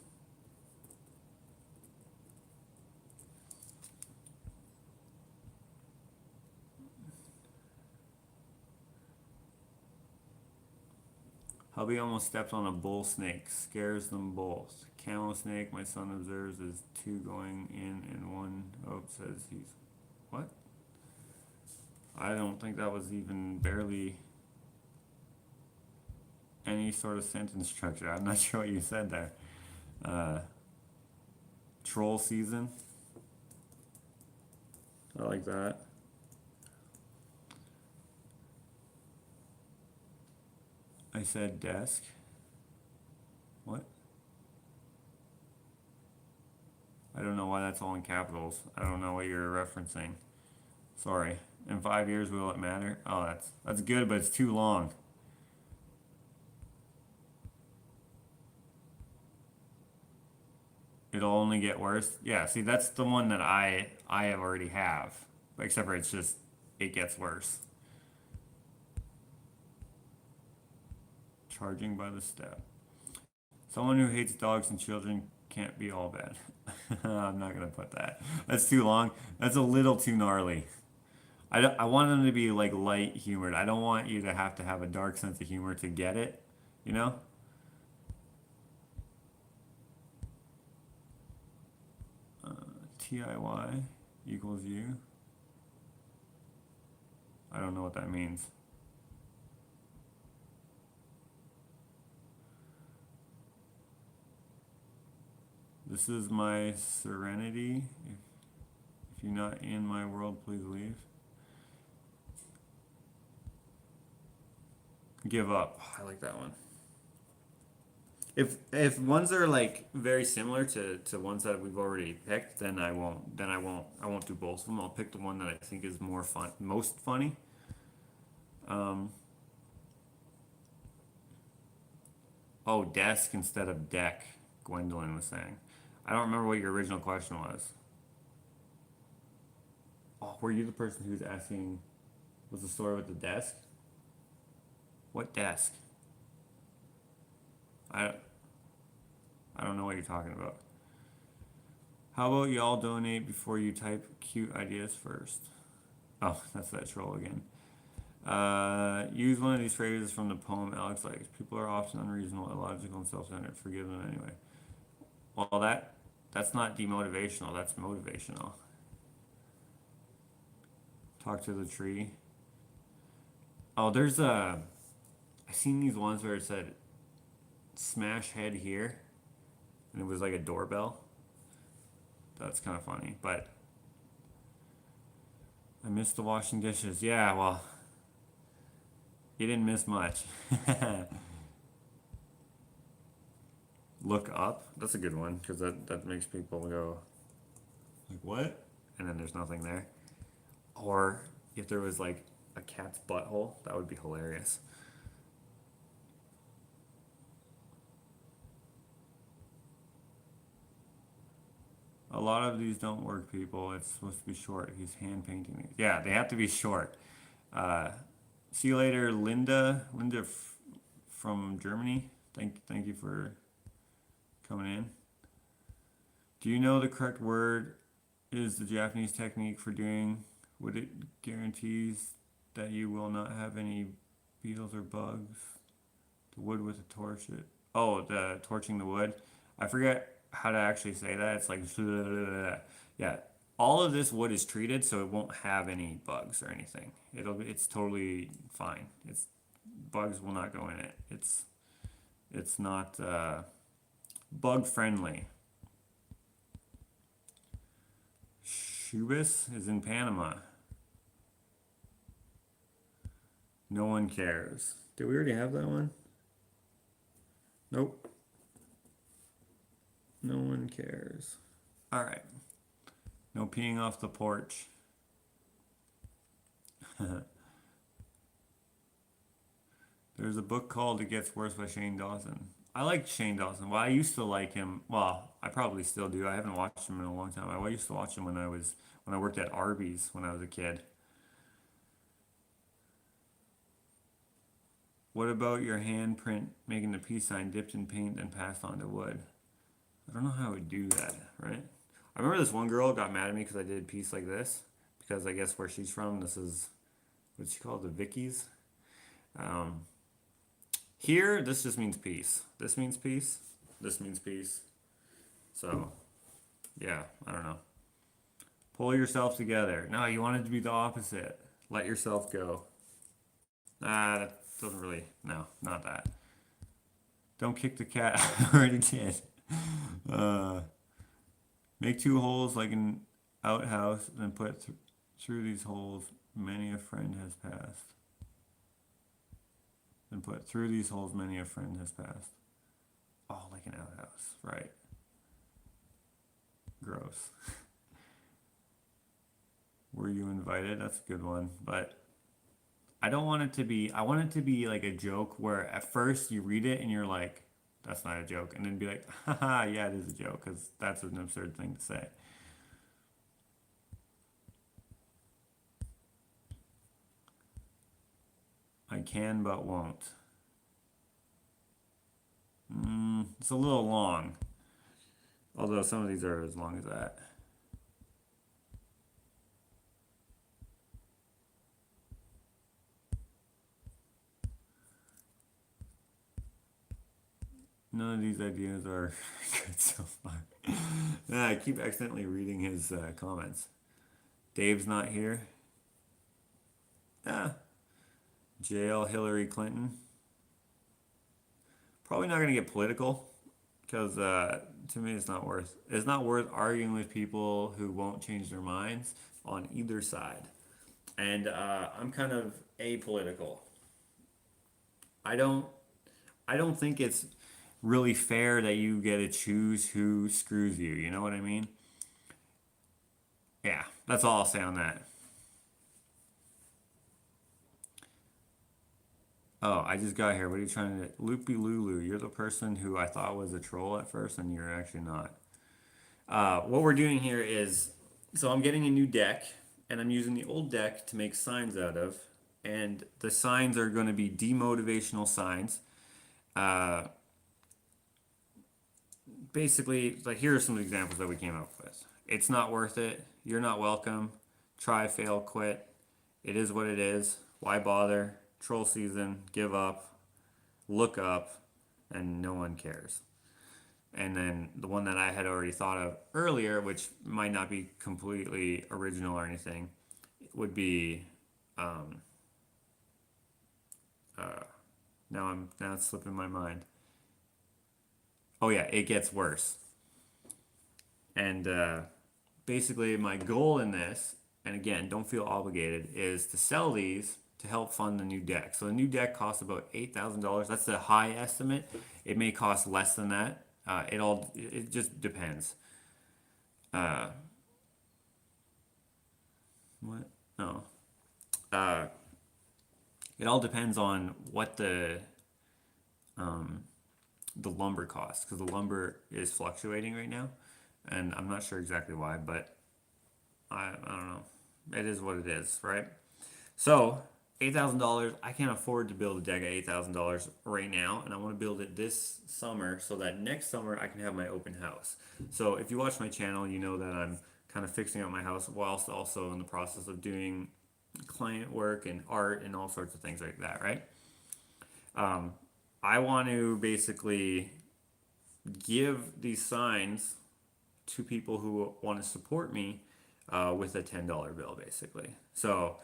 Hubby almost stepped on a bull snake, scares them both. Camel snake, my son observes, is two going in and one says he's what? I don't think that was even barely any sort of sentence structure. I'm not sure what you said there. Uh, Troll season. I like that. I said desk. What? I don't know why that's all in capitals. I don't know what you're referencing. Sorry. In 5 years, will it matter? Oh, that's good, but it's too long. It'll only get worse. Yeah, see, that's the one that I have already have, except for it's just it gets worse. Charging by the step. Someone who hates dogs and children can't be all bad. I'm not gonna put that. That's too long. That's a little too gnarly. I want them to be like light humored. I don't want you to have a dark sense of humor to get it. You know? TIY equals you. I don't know what that means. This is my serenity. If you're not in my world, please leave. Give up. I like that one. If ones are like very similar to ones that we've already picked, I won't do both of them. I'll pick the one that I think is more fun, most funny. Um, oh, desk instead of deck. Gwendolyn was saying. I don't remember what your original question was. Oh, were you the person who was asking? Was the story with the desk? What desk? I I don't know what you're talking about. How about y'all donate before you type cute ideas first? Oh, that's that troll again. Use one of these phrases from the poem Alex likes. People are often unreasonable, illogical, and self-centered. Forgive them anyway. Well, that's not demotivational. That's motivational. Talk to the tree. Oh, there's a. I seen these ones where it said "smash head here," and it was like a doorbell. That's kind of funny, but I missed the washing dishes. Yeah, well, you didn't miss much. Look up. That's a good one because that makes people go like what? And then there's nothing there. Or if there was like a cat's butthole, that would be hilarious. A lot of these don't work, people. It's supposed to be short. He's hand painting these. Yeah, they have to be short. Uh, See you later, Linda. From Germany. Thank you for coming in. Do you know the correct word is the Japanese technique for doing what it guarantees that you will not have any beetles or bugs? The wood with a torch. The torching the wood. I forget how to actually say that. It's like yeah. All of this wood is treated so it won't have any bugs or anything. It's totally fine. It's bugs will not go in it. It's not bug friendly. Shubis is in Panama. No one cares. Did we already have that one? Nope. No one cares. All right. No peeing off the porch. There's a book called It Gets Worse by Shane Dawson. I like Shane Dawson. Well, I used to like him. Well, I probably still do. I haven't watched him in a long time. I used to watch him when I worked at Arby's when I was a kid. What about your handprint making the peace sign dipped in paint and passed onto wood? I don't know how I would do that, right? I remember this one girl got mad at me because I did a piece like this because I guess where she's from, this is what she called the Vickies. Um, Here, this just means peace. This means peace. This means peace. So, yeah, I don't know. Pull yourself together. No, you want it to be the opposite. Let yourself go. That doesn't really. No, not that. Don't kick the cat. I already did. Uh, Make two holes like an outhouse, then through these holes many a friend has passed. Then put through these holes many a friend has passed. Oh, like an outhouse, right? Gross. Were you invited? That's a good one, but I don't want it to be. I want it to be like a joke where at first you read it and you're like, "That's not a joke," and then be like, "Haha, yeah, it is a joke," because that's an absurd thing to say. I can but won't. It's a little long, although some of these are as long as that. None of these ideas are good so far. Nah, I keep accidentally reading his comments. Dave's not here. Ah, jail Hillary Clinton. Probably not gonna get political because to me it's not worth arguing with people who won't change their minds on either side. And I'm kind of apolitical. I don't I don't think it's really fair that you get to choose who screws you. You know what I mean? Yeah, that's all I'll say on that. Oh, I just got here. What are you trying to Loopy Lulu? You're the person who I thought was a troll at first, and you're actually not. What we're doing here is, so I'm getting a new deck, and I'm using the old deck to make signs out of, and the signs are going to be demotivational signs. Uh, Basically, like here are some examples that we came up with. It's not worth it. You're not welcome. Try, fail, quit. It is what it is. Why bother? Troll season. Give up. Look up, and no one cares. And then the one that I had already thought of earlier, which might not be completely original or anything, would be um, uh, now it's slipping my mind. Oh yeah, it gets worse. And basically, my goal in this, and again, don't feel obligated, is to sell these to help fund the new deck. So the new deck costs about $8,000. That's the high estimate. It may cost less than that. It just depends. Uh, what? No. Uh, it all depends on what um, the lumber costs because the lumber is fluctuating right now, and I'm not sure exactly why, but I don't know. It is what it is, right? So $8,000, I can't afford to build a deck at $8,000 right now, and I want to build it this summer so that next summer I can have my open house. So if you watch my channel, you know that I'm kind of fixing up my house whilst also in the process of doing client work and art and all sorts of things like that, right? Um, I want to basically give these signs to people who want to support me with a $10 bill, basically. So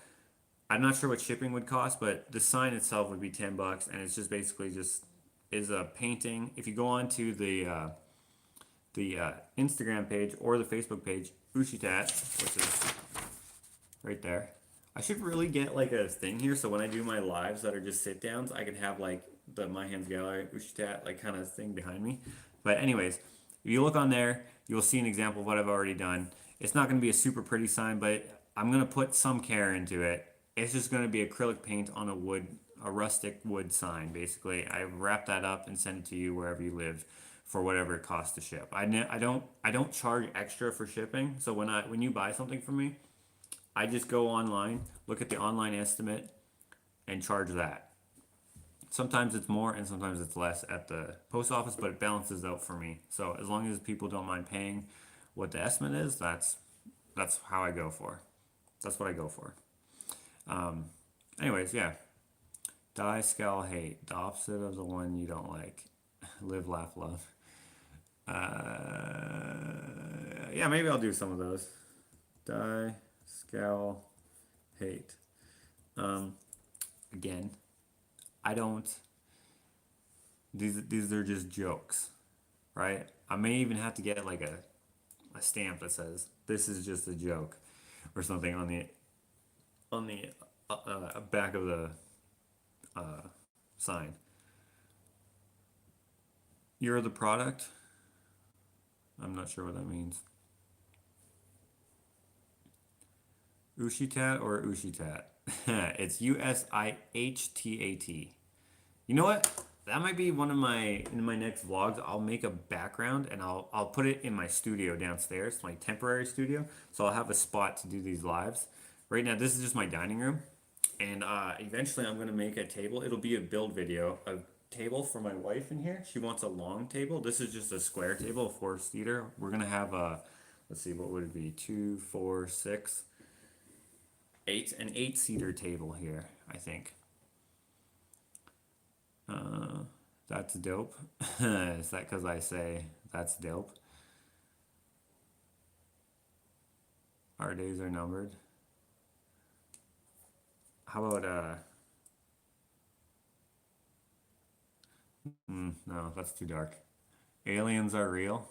I'm not sure what shipping would cost, but the sign itself would be $10, and it's just basically just is a painting. If you go on to the Instagram page or the Facebook page, Ushitat, which is right there. I should really get like a thing here so when I do my lives that are just sit downs, I can have like the My Hands Gallery Ushitat like kind of thing behind me. But anyways, if you look on there, you'll see an example of what I've already done. It's not going to be a super pretty sign, but I'm going to put some care into it. It's just going to be acrylic paint on a wood a rustic wood sign, basically. I wrap that up and send it to you wherever you live for whatever it costs to ship. I don't charge extra for shipping. So when you buy something from me, I just go online, look at the online estimate, and charge that. Sometimes it's more and sometimes it's less at the post office, but it balances out for me. So as long as people don't mind paying what the estimate is, that's how I go for. That's what I go for. Um, Anyways, yeah. Die, scowl, hate. The opposite of the one you don't like. Live, laugh, love. Yeah, maybe I'll do some of those. Die, scowl, hate. Um, Again, I don't. These are just jokes, right? I may even have to get like a stamp that says this is just a joke, or something on the back of the uh, sign. You're the product. I'm not sure what that means. Ushitat or Ushitat? It's Usihtat. You know what? That might be one of my in my next vlogs. I'll make a background and I'll put it in my studio downstairs, my temporary studio. So I'll have a spot to do these lives. Right now, this is just my dining room, and eventually I'm gonna make a table. It'll be a build video, a table for my wife in here. She wants a long table. This is just a square table, a four-seater. We're gonna have a, let's see, what would it be? Two, four, six, eight, an eight-seater table here, I think. Uh, that's dope. Is that because I say that's dope? Our days are numbered. How about no, that's too dark. Aliens are real.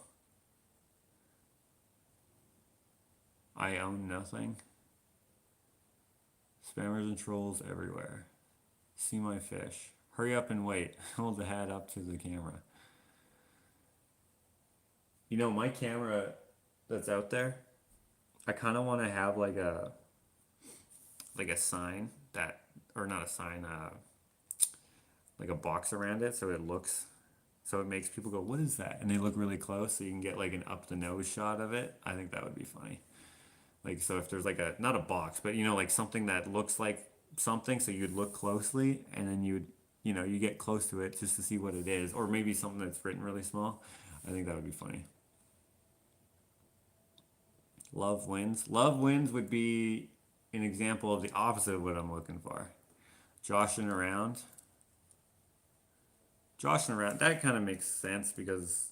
I own nothing. Spammers and trolls everywhere. See my fish. Hurry up and wait. Hold the hat up to the camera. You know, my camera that's out there, I kind of want to have like a sign that, or not a sign, like a box around it, so it looks, so it makes people go, "What is that?" And they look really close, so you can get like an up the nose shot of it. I think that would be funny. Like, so if there's like a, not a box, but you know, like something that looks like something, so you'd look closely, and then you get close to it just to see what it is, or maybe something that's written really small. I think that would be funny. Love wins. Love wins would be an example of the opposite of what I'm looking for. Joshing around. Joshing around. That kind of makes sense because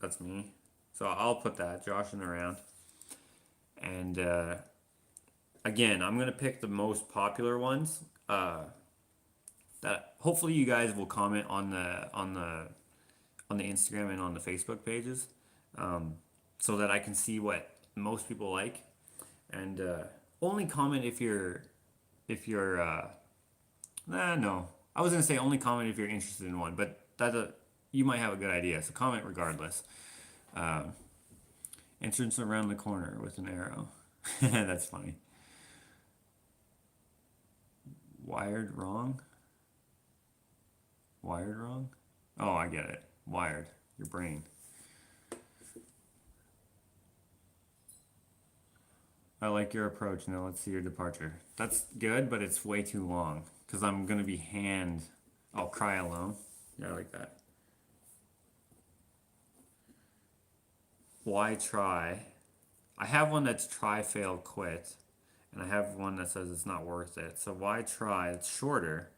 that's me. So I'll put that, joshing around. And again, I'm gonna pick the most popular ones. That hopefully you guys will comment on the Instagram and on the Facebook pages, so that I can see what most people like, and only comment if you're no, I was gonna say only comment if you're interested in one, but you might have a good idea, so comment regardless. Entrance around the corner with an arrow. That's funny. Wired wrong? Wired wrong? Oh, I get it. Wired. Your brain. I like your approach. Now let's see your departure. That's good, but it's way too long. Because I'm going to be I'll cry alone. Yeah, I like that. Why try? I have one that's try, fail, quit. And I have one that says it's not worth it. So why try? It's shorter.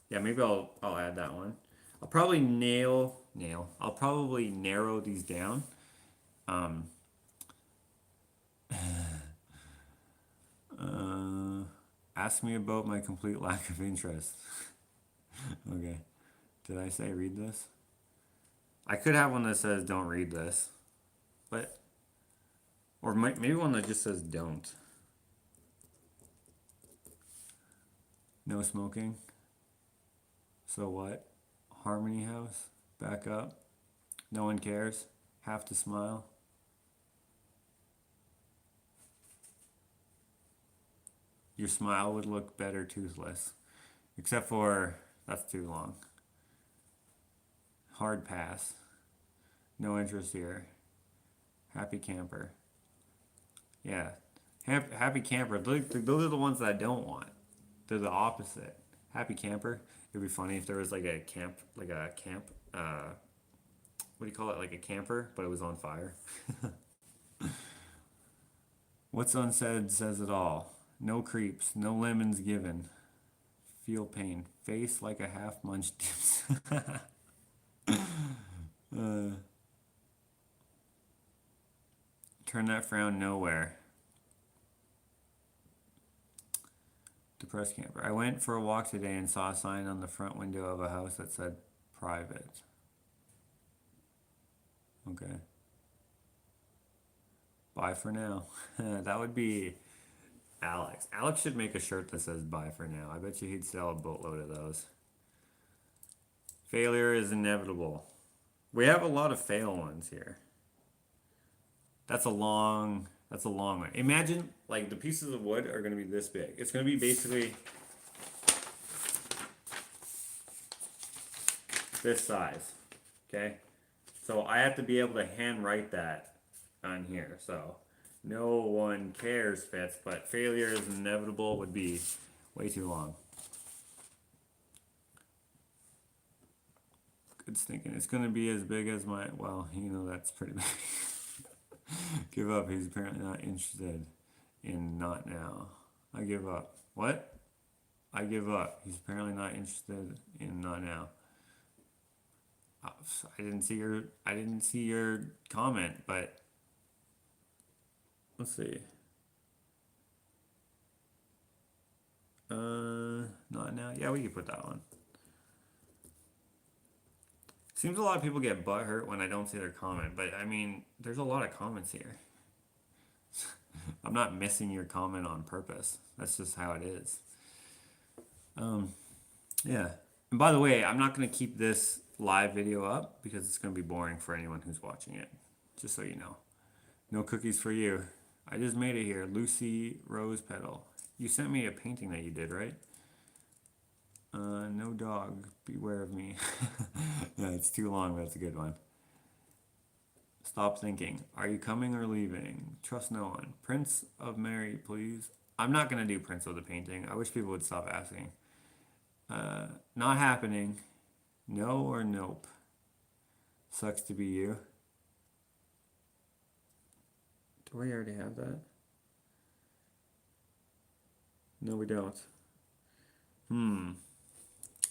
Yeah, maybe I'll add that one. I'll probably I'll probably narrow these down. Um, uh, Ask me about my complete lack of interest. Okay. Did I say read this? I could have one that says don't read this, but or maybe one that just says don't. No smoking. So what? Harmony House. Back up. No one cares. Have to smile. Your smile would look better toothless. Except for, that's too long. Hard pass. No interest here. Happy camper. Yeah. Happy camper. Those are the ones that I don't want. They're the opposite. Happy camper. It'd be funny if there was like a camp, what do you call it? Like a camper, but it was on fire. What's unsaid says it all. No creeps, no lemons given. Feel pain. Face like a half munched dips. uh, turn that frown nowhere. Depressed camper. I went for a walk today and saw a sign on the front window of a house that said private. Okay. Bye for now. That would be Alex. Alex should make a shirt that says bye for now. I bet you he'd sell a boatload of those. Failure is inevitable. We have a lot of fail ones here. That's a long one. Imagine like the pieces of wood are going to be this big. It's going to be basically this size. Okay? So I have to be able to hand write that on here. So no one cares fits, but failure is inevitable would be way too long. Good thinking. It's going to be as big as my, well, you know, that's pretty big. Give up. He's apparently not interested in not now. I give up. What? I give up. He's apparently not interested in not now. I didn't see your comment, but let's see. Not now. Yeah, we could put that one. Seems a lot of people get butthurt when I don't see their comment, but I mean, there's a lot of comments here. I'm not missing your comment on purpose. That's just how it is. Yeah. And by the way, I'm not going to keep this live video up because it's going to be boring for anyone who's watching it. Just so you know. No cookies for you. I just made it here. Lucy Rose Petal. You sent me a painting that you did, right? No dog. Beware of me. Yeah, it's too long, but it's a good one. Stop thinking. Are you coming or leaving? Trust no one. Prince of Mary, please. I'm not going to do Prince of the painting. I wish people would stop asking. Not happening. No or nope. Sucks to be you. Do we already have that? No, we don't.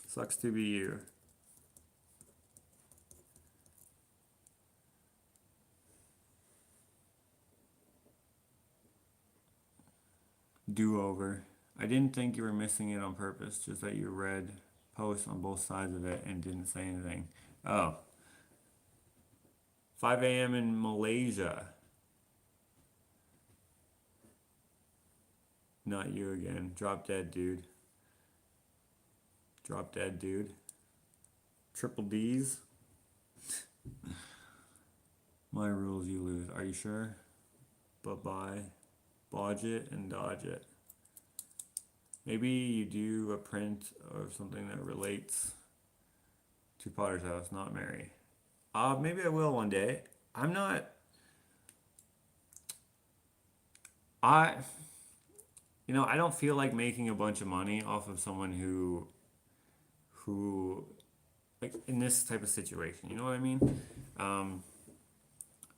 Sucks to be you. Do-over. I didn't think you were missing it on purpose, just that you read posts on both sides of it and didn't say anything. Oh. 5 a.m. in Malaysia. Not you again. Drop dead, dude. Drop dead, dude. Triple D's. My rules, you lose. Are you sure? Bye-bye. Bodge it and dodge it. Maybe you do a print of something that relates to Potter's House, not Mary. Maybe I will one day. I'm not... I don't feel like making a bunch of money off of someone who like in this type of situation, you know what I mean? And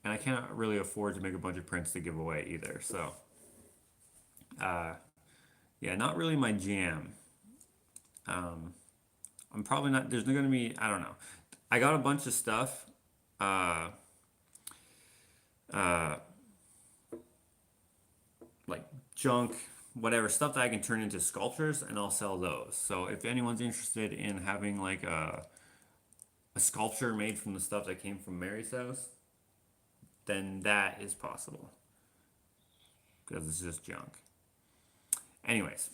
I can't really afford to make a bunch of prints to give away either, so yeah, not really my jam. I'm probably not, there's gonna be, I don't know. I got a bunch of stuff, like junk, whatever, stuff that I can turn into sculptures, and I'll sell those. So if anyone's interested in having like a sculpture made from the stuff that came from Mary's house, then that is possible. Because it's just junk. Anyways,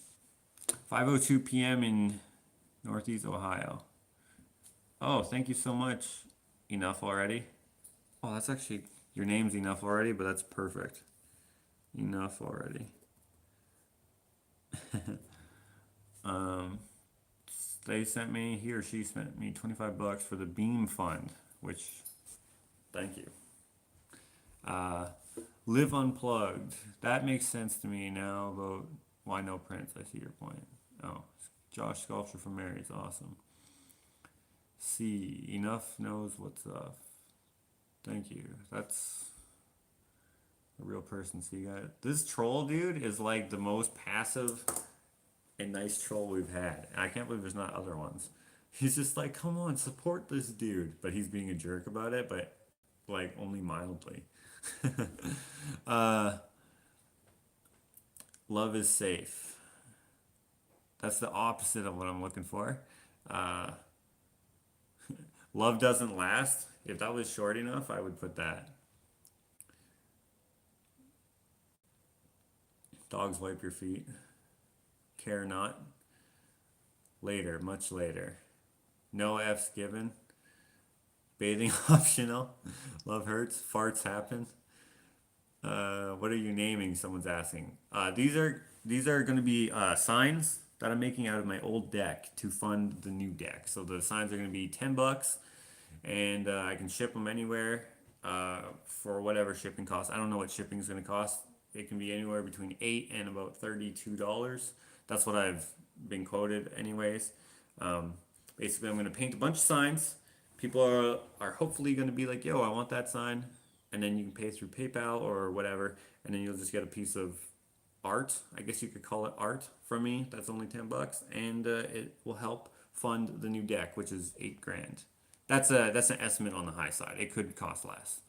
5:02 p.m. in Northeast Ohio. Oh, thank you so much. Enough already? Oh, that's actually, your name's Enough already, but that's perfect. Enough already. Um, they sent me, he or she sent me 25 bucks for the Beam Fund, which, thank you. Uh, Live Unplugged. That makes sense to me now about why no Prince. I see your point. Oh, Josh Sculpture from Mary's awesome. C. Enough knows what's up. Thank you. That's a real person. See, guys. This troll dude is like the most passive and nice troll we've had. I can't believe there's not other ones. He's just like, come on, support this dude. But he's being a jerk about it, but like only mildly. uh, love is safe. That's the opposite of what I'm looking for. Uh, love doesn't last. If that was short enough, I would put that. Dogs wipe your feet. Care not. Later, much later. No F's given. Bathing optional. Love hurts. Farts happen. What are you naming? Someone's asking. These are going to be signs that I'm making out of my old deck to fund the new deck. So the signs are going to be $10, and I can ship them anywhere for whatever shipping costs. I don't know what shipping is going to cost. It can be anywhere between $8 and about $32. That's what I've been quoted, anyways. Um, Basically, I'm going to paint a bunch of signs. People are hopefully going to be like, "Yo, I want that sign," and then you can pay through PayPal or whatever, and then you'll just get a piece of art. I guess you could call it art from me. That's only $10, and it will help fund the new deck, which is 8 grand. That's an estimate on the high side. It could cost less.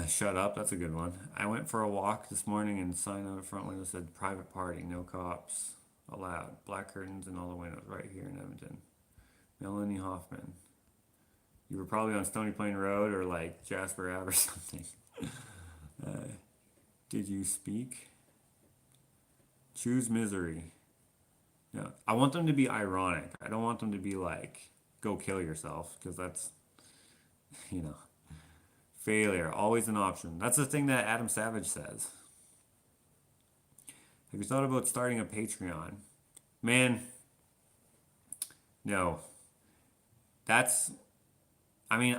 Shut up. That's a good one. I went for a walk this morning and sign on the front window said private party, no cops allowed. Black curtains in all the windows right here in Edmonton. Melanie Hoffman. You were probably on Stony Plain Road or like Jasper Ave or something. Uh, did you speak? Choose misery. No, I want them to be ironic. I don't want them to be like, go kill yourself, because that's, you know, failure, always an option. That's the thing that Adam Savage says. Have you thought about starting a Patreon? Man, no. That's, I mean,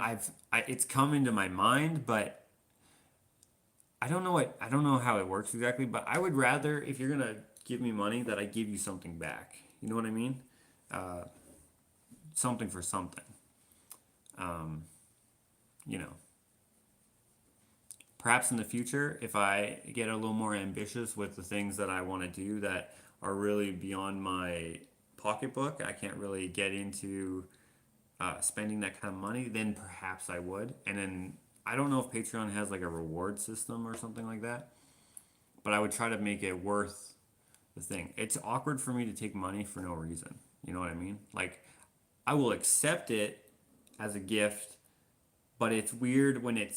it's come into my mind, but I don't know how it works exactly, but I would rather, if you're gonna give me money, that I give you something back. You know what I mean? Uh, Something for something. Um, you know, perhaps in the future, if I get a little more ambitious with the things that I want to do that are really beyond my pocketbook, I can't really get into spending that kind of money, then perhaps I would. And then I don't know if Patreon has like a reward system or something like that, but I would try to make it worth the thing. It's awkward for me to take money for no reason. You know what I mean? Like, I will accept it as a gift, but it's weird when it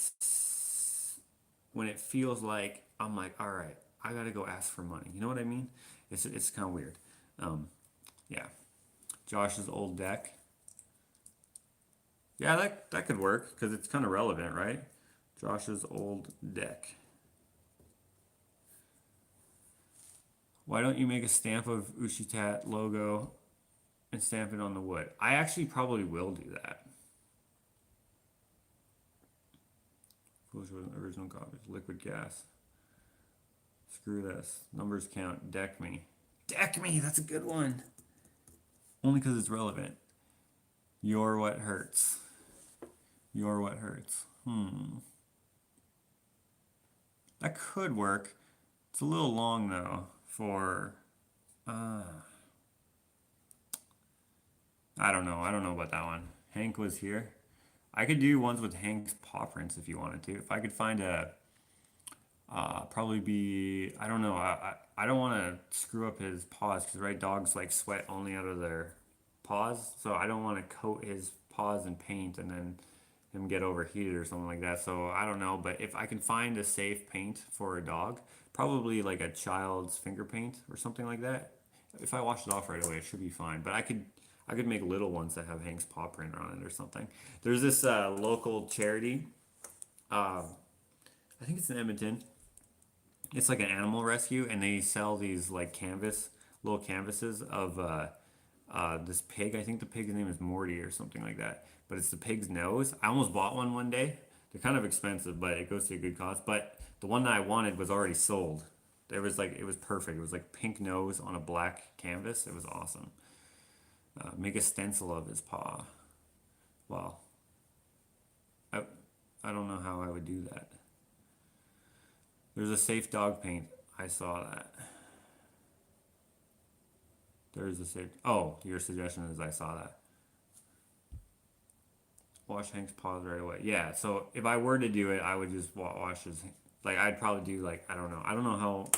feels like I'm like, all right, I gotta go ask for money. You know what I mean? It's kind of weird. Um, yeah. Josh's old deck. Yeah, that could work because it's kind of relevant, right? Josh's old deck. Why don't you make a stamp of Ushitat logo and stamp it on the wood? I actually probably will do that. Original copies. Liquid gas. Screw this. Numbers count. Deck me. Deck me. That's a good one. Only because it's relevant. You're what hurts. You're what hurts. That could work. It's a little long though for. Uh, I don't know. I don't know about that one. Hank was here. I could do ones with Hank's paw prints if you wanted to. If I could find a, probably be. I don't know. I don't want to screw up his paws because right, dogs like sweat only out of their paws. So I don't want to coat his paws in paint and then him get overheated or something like that. So I don't know. But if I can find a safe paint for a dog, probably like a child's finger paint or something like that. If I wash it off right away, it should be fine. But I could make little ones that have Hank's paw print on it or something. There's this local charity. Uh, I think it's in Edmonton. It's like an animal rescue, and they sell these like little canvases of this pig. I think the pig's name is Morty or something like that. But it's the pig's nose. I almost bought one day. They're kind of expensive, but it goes to a good cause. But the one that I wanted was already sold. There was like it was perfect. It was like pink nose on a black canvas. It was awesome. Make a stencil of his paw. Well, I I don't know how I would do that. There's a safe dog paint. I saw that. There's a safe. Oh, your suggestion is I saw that. Wash Hank's paws right away. Yeah. So if I were to do it, I would just wash his. Like I'd probably do like I don't know. I don't know how.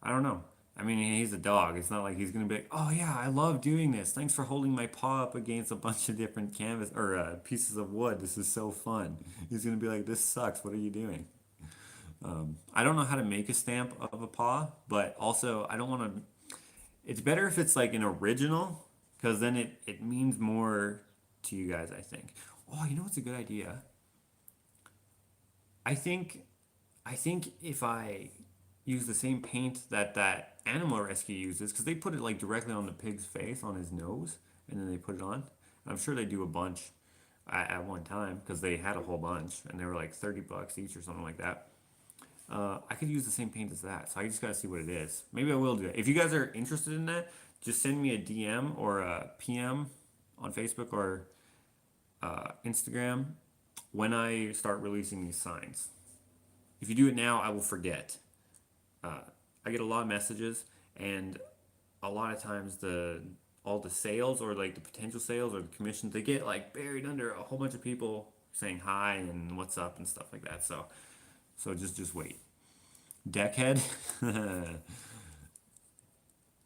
I don't know. I mean, he's a dog. It's not like he's gonna be like, "Oh yeah, I love doing this. Thanks for holding my paw up against a bunch of different canvas or pieces of wood. This is so fun." He's gonna be like, "This sucks. What are you doing?" I don't know how to make a stamp of a paw, but also I don't want to. It's better if it's like an original, because then it means more to you guys. I think. Oh, you know what's a good idea? I think I think if I use the same paint that that animal rescue uses, because they put it like directly on the pig's face, on his nose, and then they put it on. I'm sure they do a bunch at one time because they had a whole bunch and they were like $30 each or something like that. I could use the same paint as that, so I just gotta see what it is. Maybe I will do it. If you guys are interested in that, just send me a DM or a PM on Facebook or Instagram when I start releasing these signs. If you do it now, I will forget. Uh, I get a lot of messages, and a lot of times the all the sales or like the potential sales or the commissions they get like buried under a whole bunch of people saying hi and what's up and stuff like that. So just wait. Deckhead.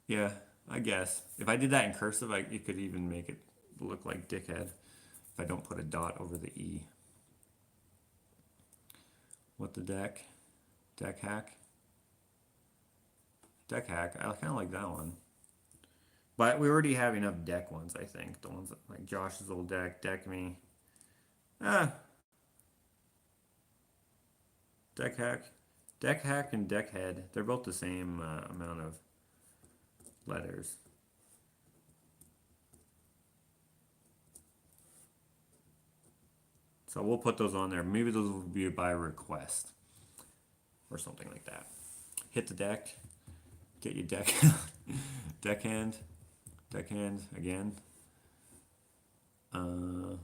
Yeah, I guess if I did that in cursive, you could even make it look like dickhead if I don't put a dot over the e. What the deck? Deck hack. Deck hack. I kind of like that one. But we already have enough deck ones, I think. The ones that, like Josh's old deck, Deck Me. Ah, Deck Hack. Deck Hack and Deck Head. They're both the same amount of letters. So we'll put those on there. Maybe those will be by request or something like that. Hit the deck. Get your deck. Deckhand. Deckhand again. Uh,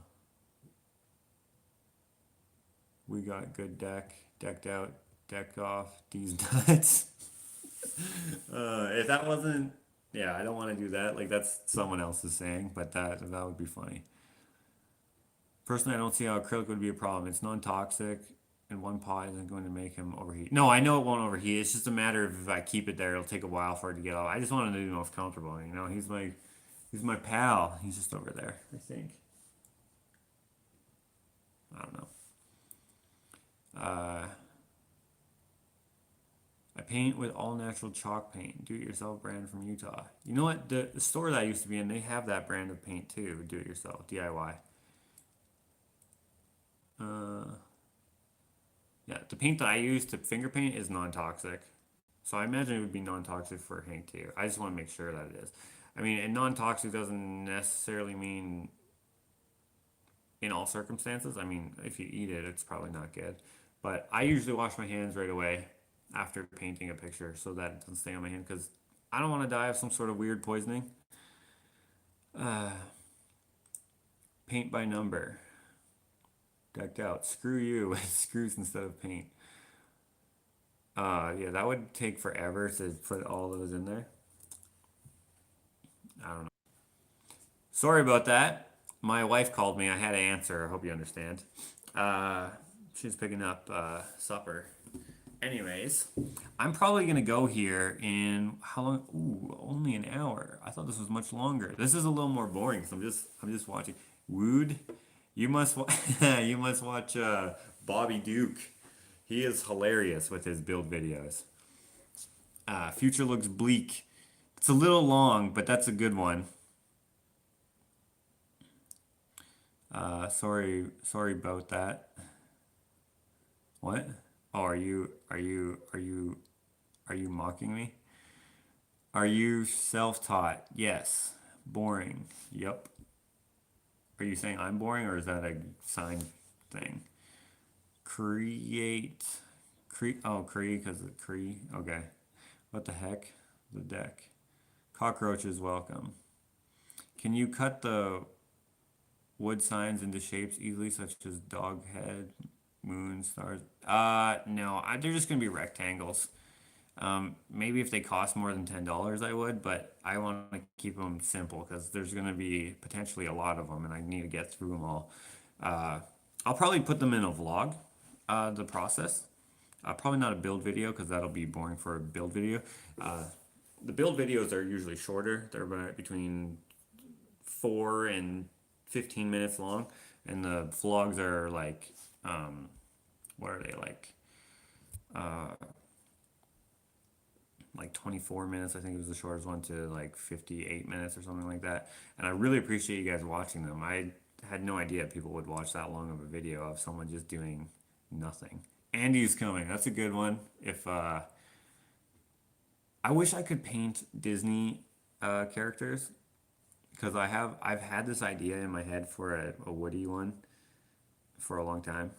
we got good deck. Decked out. Deck off. These nuts. If that wasn't, yeah, I don't want to do that. Like that's someone else's saying, but that would be funny. Personally, I don't see how acrylic would be a problem. It's non-toxic, and one pot isn't going to make him overheat. No, I know it won't overheat. It's just a matter of if I keep it there, it'll take a while for it to get off. I just want him to be most comfortable. You know, he's my pal. He's just over there. I think. I don't know. Uh, I paint with all natural chalk paint, do-it-yourself brand from Utah. You know what? The store that I used to be in, they have that brand of paint too, do-it-yourself, DIY. Uh, yeah, the paint that I use to finger paint is non-toxic. So I imagine it would be non-toxic for Hank too. I just want to make sure that it is. I mean, and non-toxic doesn't necessarily mean in all circumstances. I mean, if you eat it, it's probably not good. But I usually wash my hands right away after painting a picture so that it doesn't stay on my hand because I don't want to die of some sort of weird poisoning. Uh, Paint by number. Decked out. Screw you with screws instead of paint. Yeah, that would take forever to put all those in there. I don't know. Sorry about that. My wife called me. I had to answer. I hope you understand. Uh, she's picking up supper. Anyways, I'm probably gonna go here in how long? Ooh, only an hour. I thought this was much longer. This is a little more boring, so I'm just watching. Wood, you must you must watch Bobby Duke. He is hilarious with his build videos. Future looks bleak. It's a little long, but that's a good one. Sorry about that. What? Oh, are you? Are you mocking me? Are you self-taught? Yes. Boring. Yep. Are you saying I'm boring or is that a sign thing? Create. Cree, because of Cree. Okay. What the heck? The deck. Cockroaches welcome. Can you cut the wood signs into shapes easily, such as dog head, moon, stars? No. They're just gonna be rectangles. Maybe if they cost more than $10, I would, but I want to keep them simple because there's gonna be potentially a lot of them, and I need to get through them all. Uh, I'll probably put them in a vlog, the process. Probably not a build video because that'll be boring for a build video. Uh, the build videos are usually shorter. They're about between 4 and 15 minutes long, and the vlogs are like, what are they Uh, like 24 minutes. I think it was the shortest one to like 58 minutes or something like that. And I really appreciate you guys watching them. I had no idea people would watch that long of a video of someone just doing nothing. Andy's coming. That's a good one. If I wish I could paint Disney characters because I've had this idea in my head for a Woody one for a long time.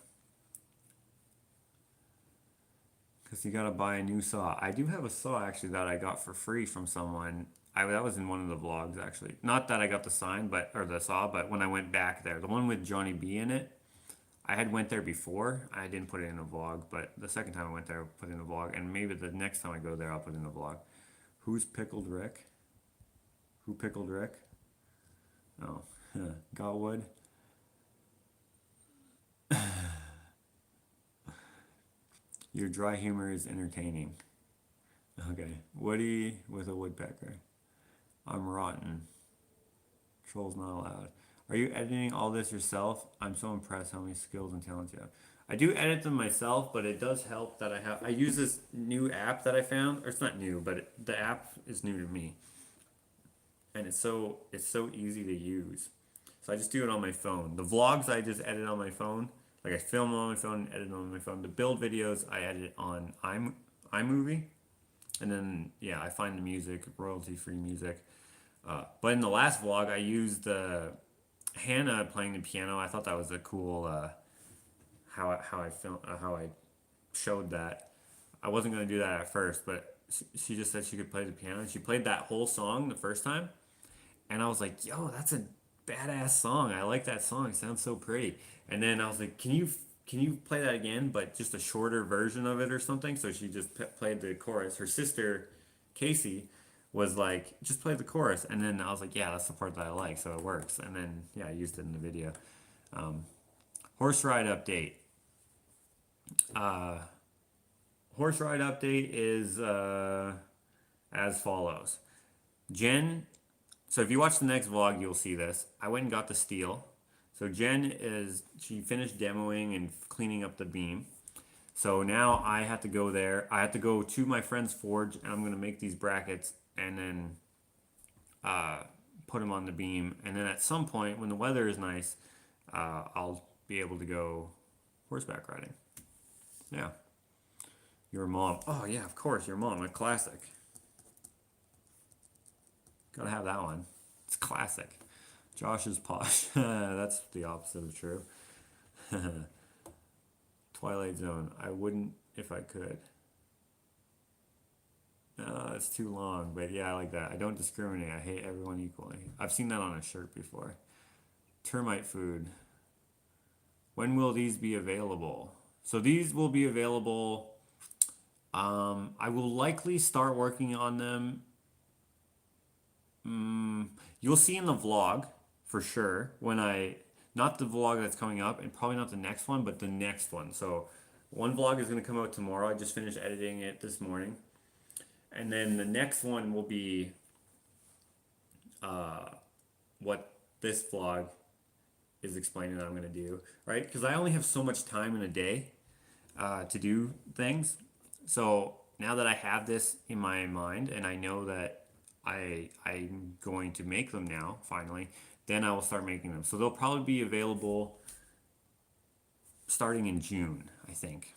Because you gotta buy a new saw. I do have a saw actually that I got for free from someone. That was in one of the vlogs actually. Not that I got the sign, but or the saw, but when I went back there, the one with Johnny B in it. I had went there before. I didn't put it in a vlog, but the second time I went there, I put it in a vlog, and maybe the next time I go there, I'll put it in a vlog. Who's pickled Rick? Who pickled Rick? Oh, got wood. Your dry humor is entertaining. Okay, Woody with a woodpecker. I'm rotten. Trolls not allowed. Are you editing all this yourself? I'm so impressed how many skills and talents you have. I do edit them myself, but it does help that I use this new app that I found, or it's not new, but the app is new to me, and it's so easy to use. So I just do it on my phone. The vlogs I just edit on my phone, like I film on my phone, edit on my phone. The build videos I edit on iMovie, and then yeah, I find the music, royalty free music. But in the last vlog, I used Hannah playing the piano. I thought that was a cool how I showed that. I wasn't gonna do that at first, but she just said she could play the piano, and she played that whole song the first time, and I was like, "Yo, that's a badass song. I like that song. It sounds so pretty." And then I was like, "Can you play that again, but just a shorter version of it or something?" So she just played the chorus. Her sister, Casey, was like, "Just play the chorus," and then I was like, "Yeah, that's the part that I like, so it works." And then yeah, I used it in the video. Um, horse ride update. Uh, horse ride update is as follows. Jen, so if you watch the next vlog, you'll see this. I went and got the steel. So she finished demoing and cleaning up the beam. So now I have to go there. I have to go to my friend's forge, and I'm going to make these brackets and then uh, put them on the beam. And then at some point, when the weather is nice, I'll be able to go horseback riding. Yeah. Your mom. Oh, yeah, of course, your mom. A classic. Gotta have that one. It's classic. Josh is posh. That's the opposite of true. Twilight Zone. I wouldn't if I could. It's too long, but yeah, I like that. I don't discriminate. I hate everyone equally. I've seen that on a shirt before. Termite food. When will these be available? So these will be available. I will likely start working on them. You'll see in the vlog for sure when not the vlog that's coming up, and probably not the next one, but the next one. So one vlog is going to come out tomorrow. I just finished editing it this morning. And then the next one will be what this vlog is explaining that I'm going to do, right? Because I only have so much time in a day to do things. So now that I have this in my mind and I know that I'm going to make them now, finally, then I will start making them. So they'll probably be available starting in June, I think.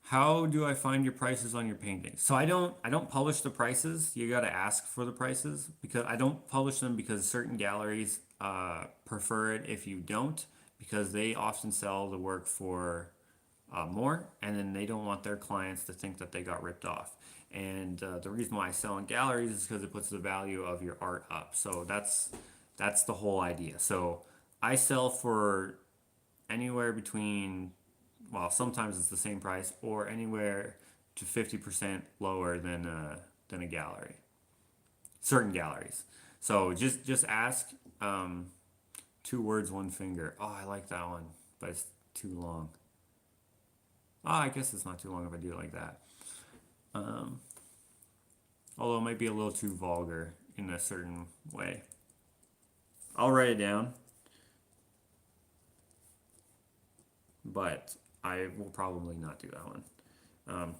How do I find your prices on your paintings? So I don't publish the prices. You got to ask for the prices because I don't publish them because certain galleries prefer it if you don't because they often sell the work for more, and then they don't want their clients to think that they got ripped off. And the reason why I sell in galleries is because it puts the value of your art up. So that's the whole idea. So I sell for anywhere between, well, sometimes it's the same price or anywhere to 50% lower than a gallery. Certain galleries. So just ask. Two words, one finger. Oh, I like that one, but it's too long. Oh, I guess it's not too long if I do it like that. Um, Although it might be a little too vulgar in a certain way. I'll write it down, but I will probably not do that one. Um,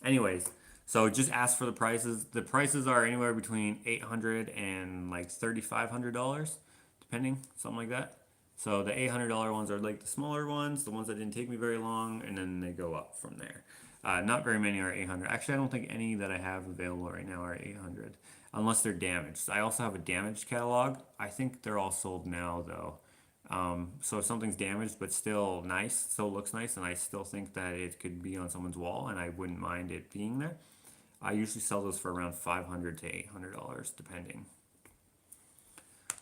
Anyways, so just ask for the prices. The prices are anywhere between 800 and like $3,500, depending, something like that. So the $800 ones are like the smaller ones, the ones that didn't take me very long, and then they go up from there. Not very many are 800. Actually, I don't think any that I have available right now are 800, unless they're damaged. I also have a damaged catalog. I think they're all sold now though. So if something's damaged but still nice, still looks nice, and I still think that it could be on someone's wall, and I wouldn't mind it being there. I usually sell those for around $500 to $800, depending.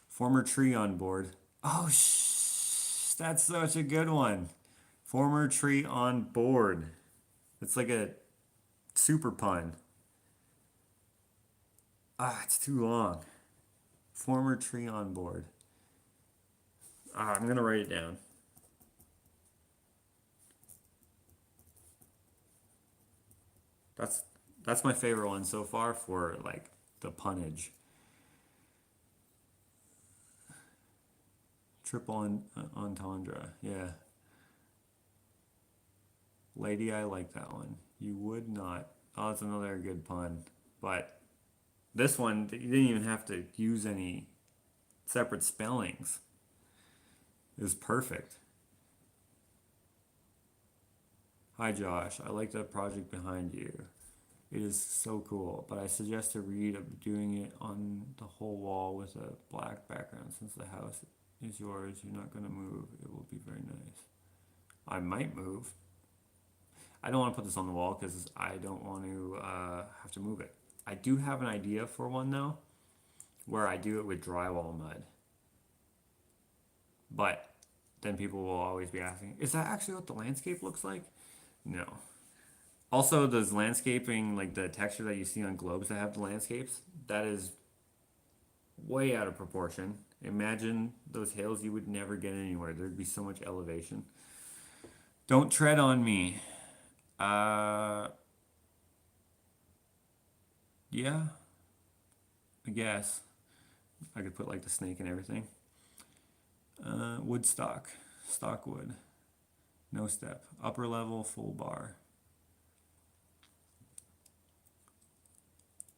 Former tree on board. Oh, that's such a good one. Former tree on board. It's like a super pun. Ah, it's too long. Former tree on board. I'm gonna write it down. That's that's my favorite one so far for like the punnage. Triple entendre. Yeah. Lady, I like that one. You would not. Oh, that's another good pun. But this one, you didn't even have to use any separate spellings. It was perfect. Hi, Josh. I like that project behind you. It is so cool, but I suggest to read of doing it on the whole wall with a black background since the house is yours. You're not going to move. It will be very nice. I might move. I don't want to put this on the wall because I don't want to have to move it. I do have an idea for one though, where I do it with drywall mud. But then people will always be asking, is that actually what the landscape looks like? No. Also, those landscaping, like the texture that you see on globes that have the landscapes, that is way out of proportion. Imagine those hills, you would never get anywhere. There'd be so much elevation. Don't tread on me. Uh, yeah, I guess. I could put like the snake and everything. Woodstock, stockwood, no step, upper level, full bar.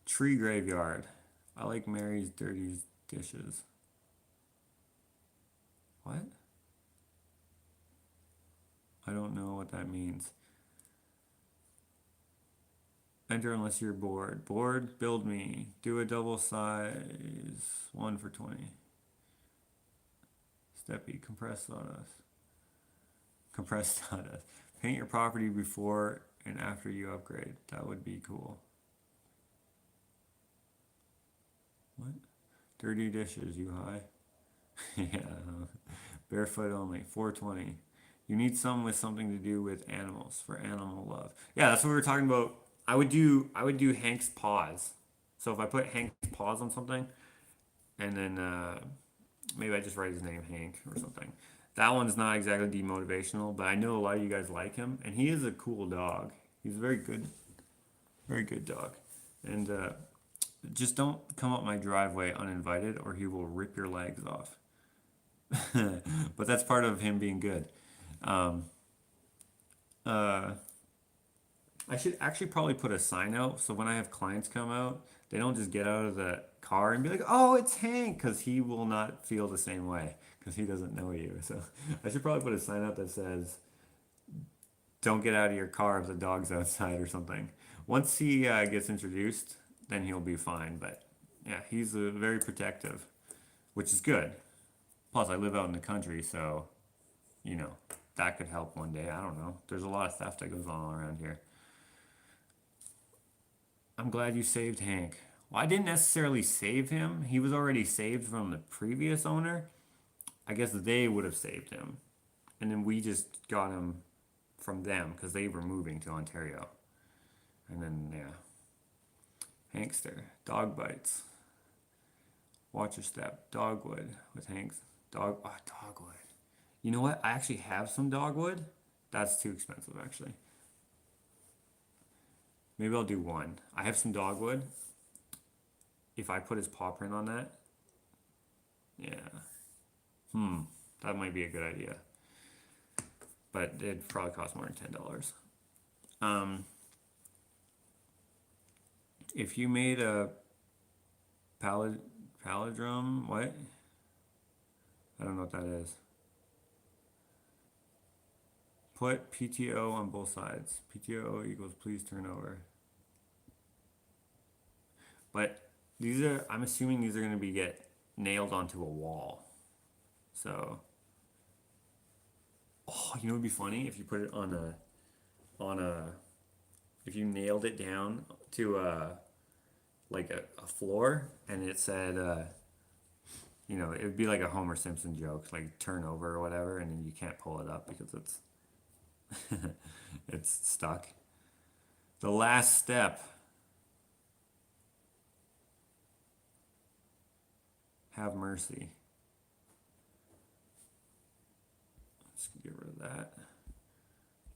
Tree graveyard. I like Mary's dirty dishes. What? I don't know what that means. Enter unless you're bored. Bored, build me. Do a double size, 1 for 20. Steppy, compressed sawdust. Compressed sawdust. Paint your property before and after you upgrade. That would be cool. What? Dirty dishes, you high? Yeah. Barefoot only, 420. You need some with something to do with animals for animal love. Yeah, that's what we were talking about. I would do Hank's paws. So if I put Hank's paws on something, and then maybe I just write his name Hank or something. That one's not exactly demotivational, but I know a lot of you guys like him, and he is a cool dog. He's a very good dog. And just don't come up my driveway uninvited, or he will rip your legs off. But that's part of him being good. Um, uh, I should actually probably put a sign out so when I have clients come out, they don't just get out of the car and be like, "Oh, it's Hank," because he will not feel the same way because he doesn't know you. So I should probably put a sign out that says, Don't get out of your car if the dog's outside or something. Once he gets introduced, then he'll be fine. But yeah, he's very protective, which is good. Plus, I live out in the country, so you know that could help one day. I don't know. There's a lot of theft that goes on around here. I'm glad you saved Hank. Well, I didn't necessarily save him. He was already saved from the previous owner. I guess they would have saved him, and then we just got him from them because they were moving to Ontario. And then yeah, Hankster, dog bites. Watch your step. Dogwood with Hank's dogwood. You know what? I actually have some dogwood. That's too expensive actually. Maybe I'll do one. I have some dogwood. If I put his paw print on that, yeah. That might be a good idea. But it'd probably cost more than $10. Um, if you made a palindrome, what? I don't know what that is. Put PTO on both sides. PTO equals please turn over. But these are, I'm assuming these are going to be get nailed onto a wall. So, oh, you know, it'd be funny if you put it on a, if you nailed it down to like a floor and it said, you know, it would be like a Homer Simpson joke, like turn over or whatever, and then you can't pull it up because it's it's stuck. The last step. Have mercy. Let's get rid of that.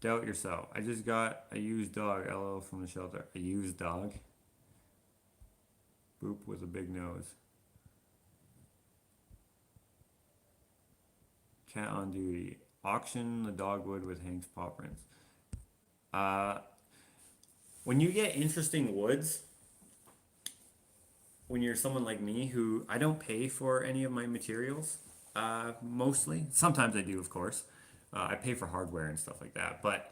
Doubt yourself. I just got a used dog, LO from the shelter. A used dog? Boop with a big nose. Cat on duty. Auction the dogwood with Hank's paw prints. Uh, when you get interesting woods, when you're someone like me who I don't pay for any of my materials, mostly. Sometimes I do, of course. I pay for hardware and stuff like that, but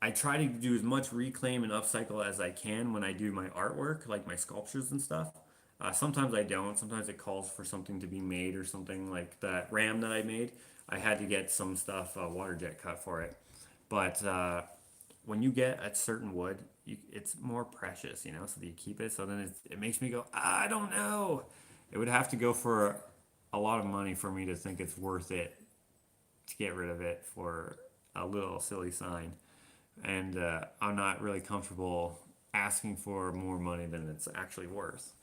I try to do as much reclaim and upcycle as I can when I do my artwork, like my sculptures and stuff. Sometimes I don't. Sometimes it calls for something to be made or something like that ram that I made. I had to get some stuff water jet cut for it. But when you get a certain wood, it's more precious, you know, so that you keep it. So then it makes me go, I don't know. It would have to go for a lot of money for me to think it's worth it to get rid of it for a little silly sign. And I'm not really comfortable asking for more money than it's actually worth.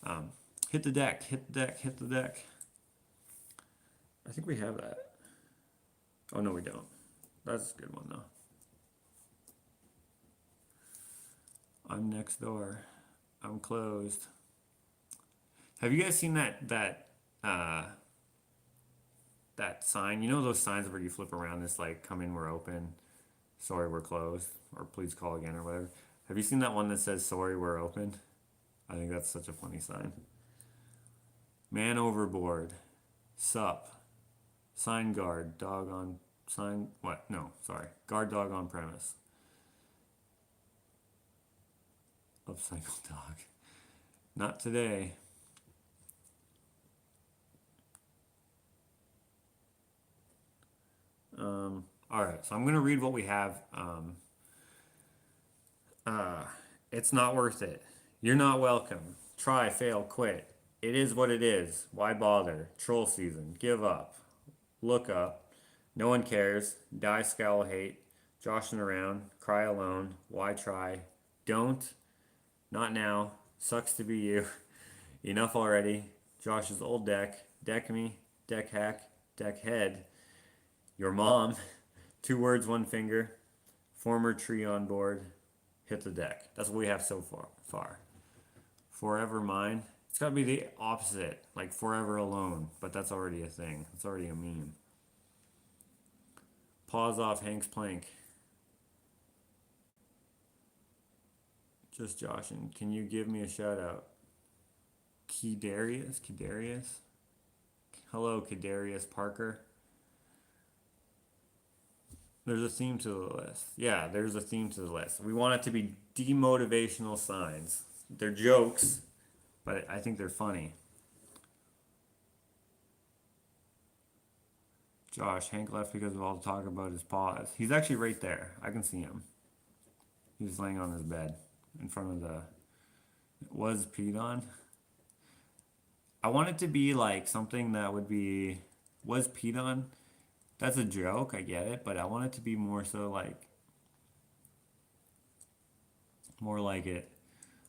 Um, hit the deck, hit the deck, hit the deck. I think we have that. Oh, no, we don't. That's a good one, though. I'm next door. I'm closed. Have you guys seen uh, that sign? You know those signs where you flip around, it's like, come in, we're open. Sorry, we're closed. Or please call again or whatever. Have you seen that one that says, sorry, we're open? I think that's such a funny sign. Man overboard. Sup. Sign guard. Dog on sign. What? No, sorry. Guard dog on premise. Upcycle dog. Not today. All right, so I'm gonna read what we have. Uh, it's not worth it. You're not welcome. Try, fail, quit. It is what it is. Why bother? Troll season. Give up. Look up. No one cares. Die, scowl, hate. Joshing around. Cry alone. Why try? Don't. Not now. Sucks to be you. Enough already. Josh's old deck. Deck me. Deck hack. Deck head. Your mom. Two words, one finger. Former tree on board. Hit the deck. That's what we have so far. Forever mine. It's got to be the opposite, like forever alone, but that's already a thing. It's already a meme. Paws off Hank's plank. Just joshing. Can you give me a shout out? Kedarius? Hello, Kedarius Parker. There's a theme to the list. Yeah, there's a theme to the list. We want it to be demotivational signs. They're jokes, but I think they're funny. Josh, Hank left because of all the talk about his paws. He's actually right there. I can see him. He's laying on his bed in front of the. Was peed on? I want it to be like something that would be. Was peed on? That's a joke, I get it, but I want it to be more so like. More like it.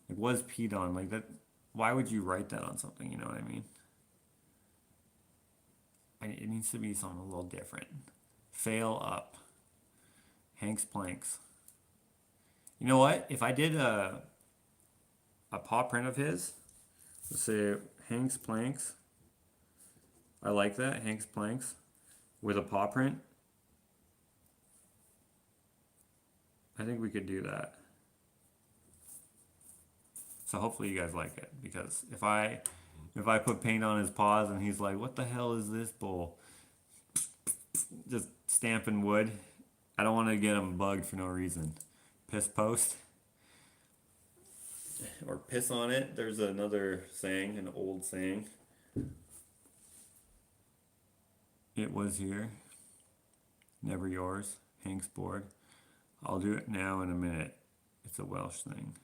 Like, was peed on? Like that. Why would you write that on something? You know what I mean? It needs to be something a little different. Fail up. Hank's planks. You know what? If I did a paw print of his, let's say Hank's planks. I like that, Hank's planks with a paw print. I think we could do that. So hopefully you guys like it, because if I put paint on his paws and he's like, "What the hell is this bull?" Just stamping wood. I don't want to get him bugged for no reason. Piss post or piss on it. There's another saying, an old saying. It was here. Never yours. Hank's bored. I'll do it now in a minute. It's a Welsh thing.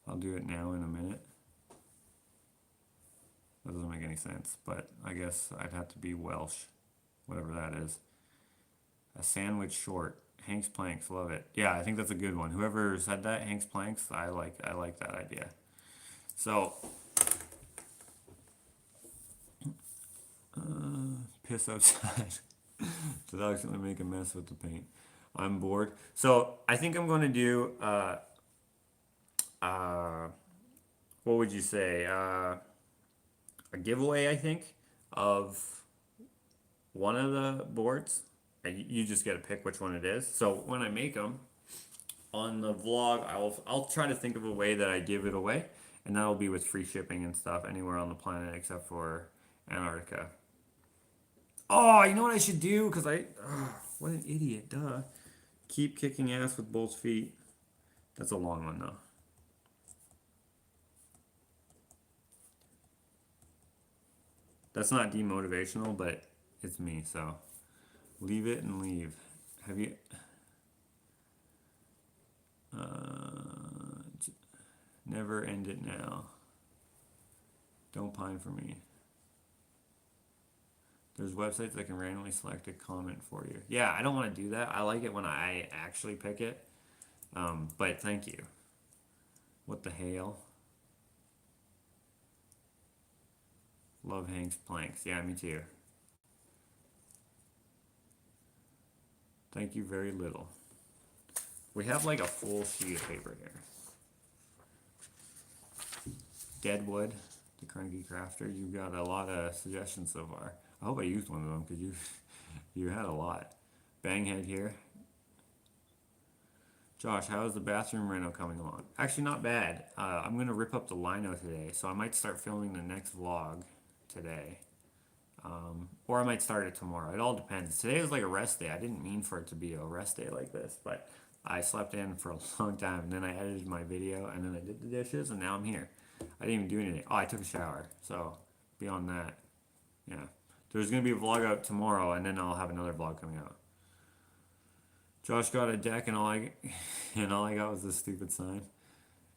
I'll do it now in a minute. That doesn't make any sense, but I guess I'd have to be Welsh, whatever that is. A sandwich short. Hank's planks, love it. Yeah, I think that's a good one. Whoever said that, Hank's planks, I like that idea. So, piss outside. The dog's gonna make a mess with the paint. I'm bored. So I think I'm gonna do uh, what would you say? A giveaway, I think, of one of the boards. And you just get to pick which one it is. So when I make them on the vlog, I'll try to think of a way that I give it away, and that'll be with free shipping and stuff anywhere on the planet except for Antarctica. Oh, you know what I should do? Because what an idiot, duh. Keep kicking ass with both feet. That's a long one, though. That's not demotivational, but it's me, so leave it and leave. Have you. Never end it now. Don't pine for me. There's websites that can randomly select a comment for you. Yeah, I don't want to do that. I like it when I actually pick it. But thank you. What the hell? Love Hank's planks. Yeah, me too. Thank you very little. We have like a full sheet of paper here. Deadwood, the Cranky Crafter. You've got a lot of suggestions so far. I hope I used one of them because you had a lot. Banghead here. Josh, how is the bathroom reno coming along? Actually, not bad. I'm gonna rip up the lino today, so I might start filming the next vlog today. Or I might start it tomorrow. It all depends. Today was like a rest day. I didn't mean for it to be a rest day like this, but I slept in for a long time, and then I edited my video, and then I did the dishes, and now I'm here. I didn't even do anything. Oh, I took a shower. So beyond that, yeah. There's gonna be a vlog out tomorrow, and then I'll have another vlog coming out. Josh got a deck, and all I got was this stupid sign.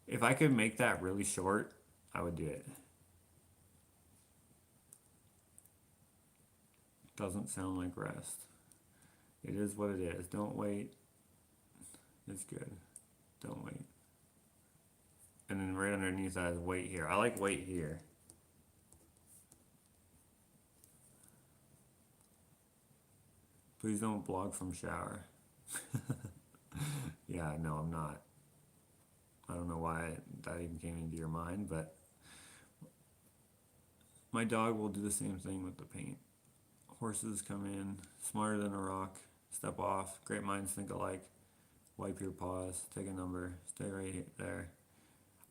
If I could make that really short, I would do it. Doesn't sound like rest. It is what it is. Don't wait. It's good. Don't wait. And then right underneath that is wait here. I like wait here. Please don't blog from shower. Yeah, no, I'm not. I don't know why that even came into your mind, but my dog will do the same thing with the paint. Horses come in, smarter than a rock, step off, great minds think alike, wipe your paws, take a number, stay right there.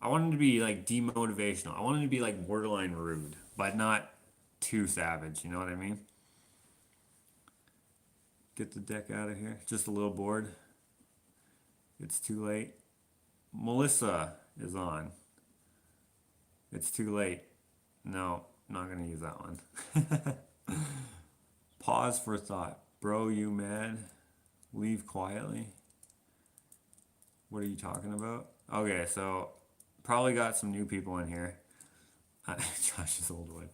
I wanted to be like demotivational. I wanted to be like borderline rude, but not too savage, you know what I mean? Get the deck out of here. Just a little bored. It's too late. Melissa is on. It's too late. No, not gonna use that one. Pause for thought. Bro, you mad? Leave quietly. What are you talking about? Okay, so probably got some new people in here. Josh's old one.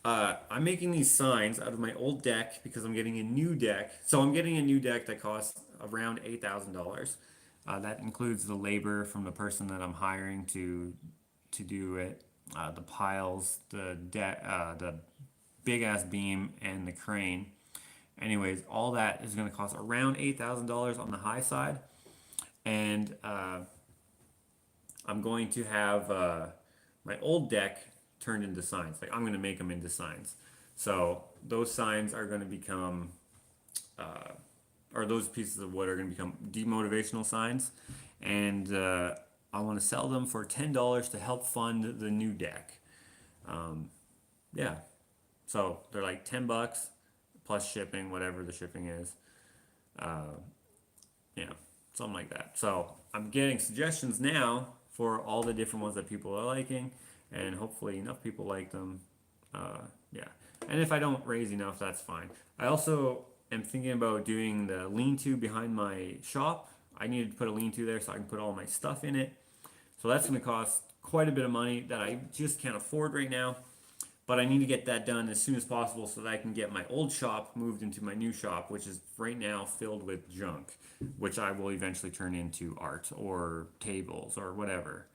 I'm making these signs out of my old deck because I'm getting a new deck. So I'm getting a new deck that costs around $8,000. That includes the labor from the person that I'm hiring to do it, the piles, the big ass beam, and the crane. Anyways, all that is going to cost around $8,000 on the high side, and I'm going to have my old deck turned into signs. Like I'm going to make them into signs. So those signs are going to become, or those pieces of wood are going to become demotivational signs, and I want to sell them for $10 to help fund the new deck. Yeah, so they're like $10 plus shipping, whatever the shipping is. Yeah, something like that. So I'm getting suggestions now for all the different ones that people are liking, and hopefully enough people like them. Yeah, and if I don't raise enough, that's fine. I also am thinking about doing the lean-to behind my shop. I needed to put a lean-to there so I can put all my stuff in it. So that's going to cost quite a bit of money that I just can't afford right now. But I need to get that done as soon as possible so that I can get my old shop moved into my new shop, which is right now filled with junk, which I will eventually turn into art or tables or whatever.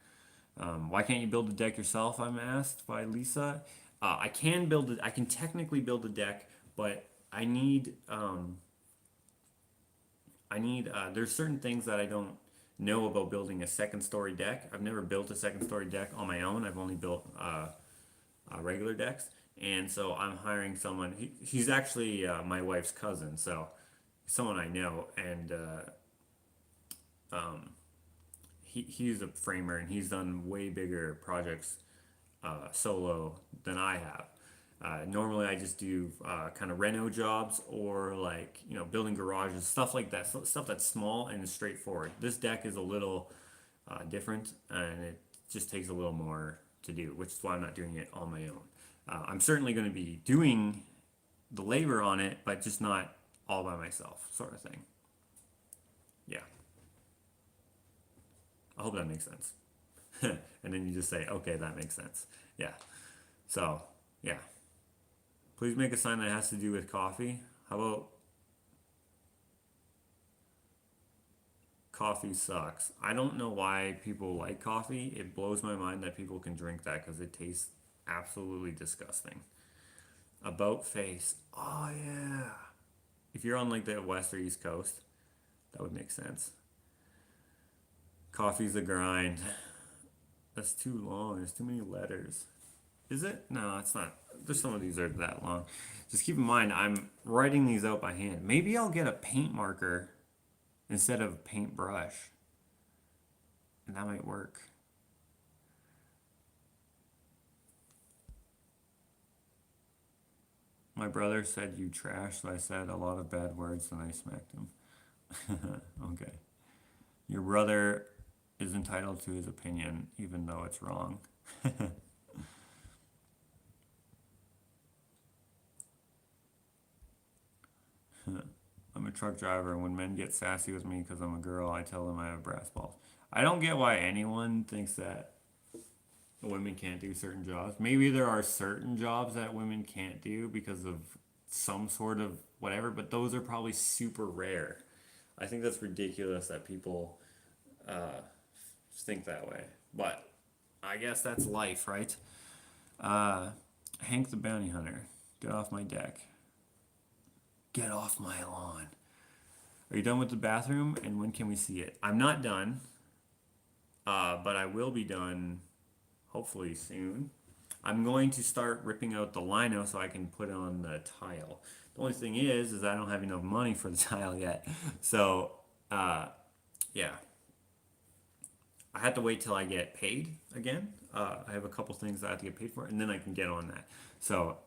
Why can't you build a deck yourself? I'm asked by Lisa. I can build it. I can technically build a deck, but I need. There's certain things that I don't know about building a second story deck. I've never built a second story deck on my own. I've only built regular decks, and so I'm hiring someone. He's actually my wife's cousin, so someone I know, and he's a framer, and he's done way bigger projects solo than I have. Normally, I just do kind of reno jobs or like building garages, stuff like that, stuff that's small and straightforward. This deck is a little different, and it just takes a little more to do, which is why I'm not doing it on my own. I'm certainly going to be doing the labor on it, but just not all by myself, sort of thing. Yeah, I hope that makes sense. And then you just say, okay, that makes sense. Yeah. So, yeah. Please make a sign that has to do with coffee. How about coffee sucks? I don't know why people like coffee. It blows my mind that people can drink that because it tastes absolutely disgusting. About face. Oh, yeah. If you're on like the west or east coast, that would make sense. Coffee's a grind. That's too long. There's too many letters. Is it? No, it's not. There's some of these are that long. Just keep in mind, I'm writing these out by hand. Maybe I'll get a paint marker instead of a paintbrush, and that might work. My brother said you trash, so I said a lot of bad words and I smacked him. Okay. Your brother is entitled to his opinion, even though it's wrong. I'm a truck driver, and when men get sassy with me because I'm a girl, I tell them I have brass balls. I don't get why anyone thinks that women can't do certain jobs. Maybe there are certain jobs that women can't do because of some sort of whatever, but those are probably super rare. I think that's ridiculous that people uh, think that way. But I guess that's life, right? Uh, Hank the Bounty Hunter, get off my deck. Get off my lawn. Are you done with the bathroom? And when can we see it? I'm not done, but I will be done hopefully soon. I'm going to start ripping out the lino so I can put it on the tile. The only thing is I don't have enough money for the tile yet. So, yeah. I have to wait till I get paid again. I have a couple things that I have to get paid for, and then I can get on that. So,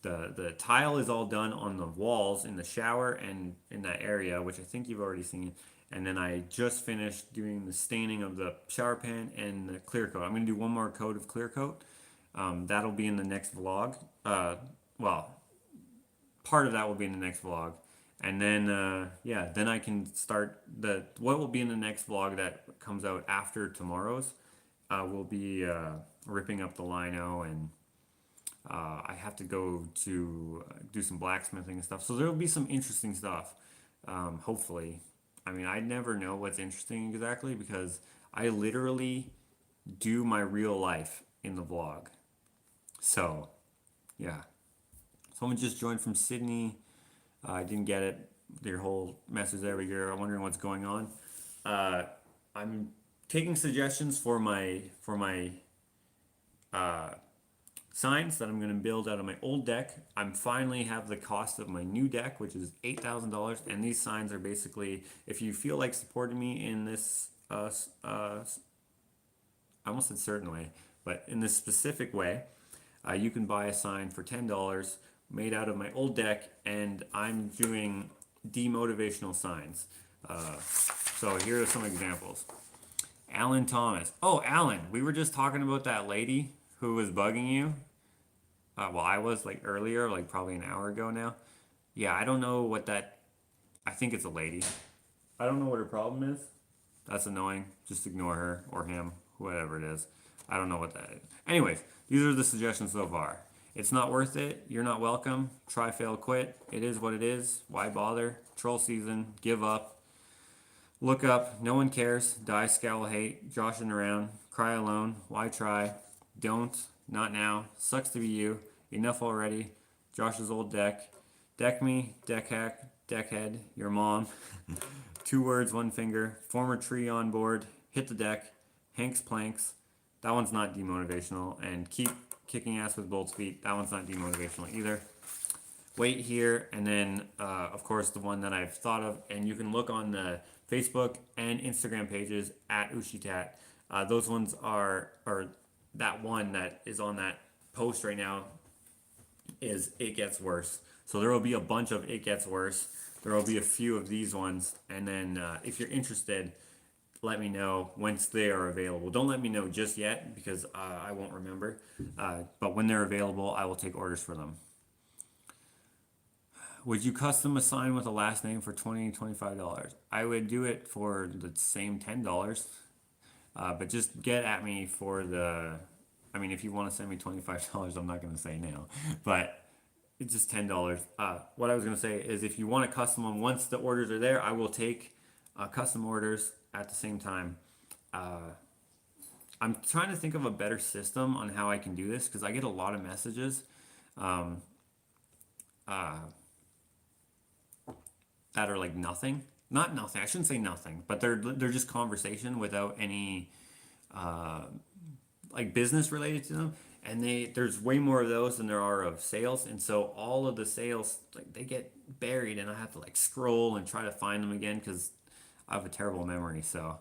The tile is all done on the walls in the shower and in that area, which I think you've already seen. And then I just finished doing the staining of the shower pan and the clear coat. I'm gonna do one more coat of clear coat. That'll be in the next vlog. Well, part of that will be in the next vlog, and then yeah, then I can start the what will be in the next vlog that comes out after tomorrow's. Will be ripping up the lino, and I have to go to do some blacksmithing and stuff. So there will be some interesting stuff. Hopefully, I mean, I never know what's interesting exactly because I literally do my real life in the vlog. So yeah, someone just joined from Sydney. I didn't get it. Your whole message there, but you're wondering what's going on. Uh, I'm taking suggestions for my uh, signs that I'm going to build out of my old deck. I'm finally have the cost of my new deck, which is $8,000, and these signs are basically if you feel like supporting me in this I almost said certain way, but in this specific way, you can buy a sign for $10 made out of my old deck, and I'm doing demotivational signs. So here are some examples. Alan Thomas. Oh, Alan, we were just talking about that lady who was bugging you. Well, I was like earlier, like probably an hour ago now. Yeah, I don't know what that. I think it's a lady. I don't know what her problem is. That's annoying. Just ignore her or him, whatever it is. I don't know what that is. Anyways, these are the suggestions so far. It's not worth it. You're not welcome. Try, fail, quit. It is what it is. Why bother? Troll season. Give up. Look up. No one cares. Die, scowl, hate. Joshing around. Cry alone. Why try? Don't. Not now. Sucks to be you. Enough already. Josh's old deck. Deck me. Deck hack. Deckhead. Your mom. Two words, one finger. Former tree on board. Hit the deck. Hank's planks. That one's not demotivational. And keep kicking ass with both feet. That one's not demotivational either. Wait here, and then of course the one that I've thought of, and you can look on the Facebook and Instagram pages at Ushitat. Those ones are, or that one that is on that post right now is It Gets Worse. So there will be a bunch of It Gets Worse. There will be a few of these ones, and then if you're interested, let me know once they are available. Don't let me know just yet because I won't remember. But when they're available, I will take orders for them. Would you custom a sign with a last name for $20, $25? I would do it for the same $10. But just get at me for the. I mean, if you want to send me $25, I'm not going to say no. But it's just $10. What I was going to say is if you want to custom them, once the orders are there, I will take custom orders at the same time. I'm trying to think of a better system on how I can do this because I get a lot of messages that are like nothing. Not nothing. I shouldn't say nothing, but they're just conversation without any like business related to them. And there's way more of those than there are of sales, and so all of the sales like they get buried, and I have to like scroll and try to find them again because I have a terrible memory. So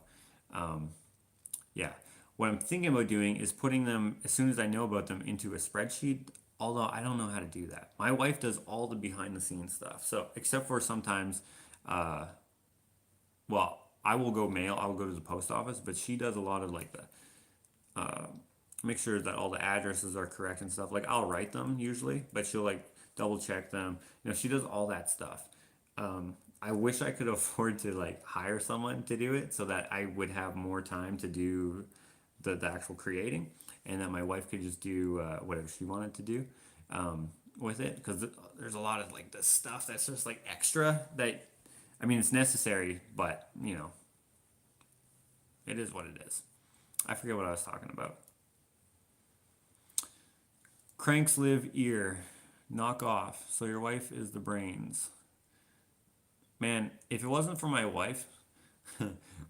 yeah, what I'm thinking about doing is putting them as soon as I know about them into a spreadsheet. Although I don't know how to do that. My wife does all the behind the scenes stuff. So except for sometimes, well, I will go mail. I will go to the post office, but she does a lot of like the make sure that all the addresses are correct and stuff. Like I'll write them usually, but she'll like double check them. You know, she does all that stuff. I wish I could afford to like hire someone to do it so that I would have more time to do the actual creating, and that my wife could just do whatever she wanted to do with it. Because there's a lot of like the stuff that's just like extra that, I mean, it's necessary, but you know, it is what it is. I forget what I was talking about. Cranks live ear. Knock off. So your wife is the brains. Man, if it wasn't for my wife,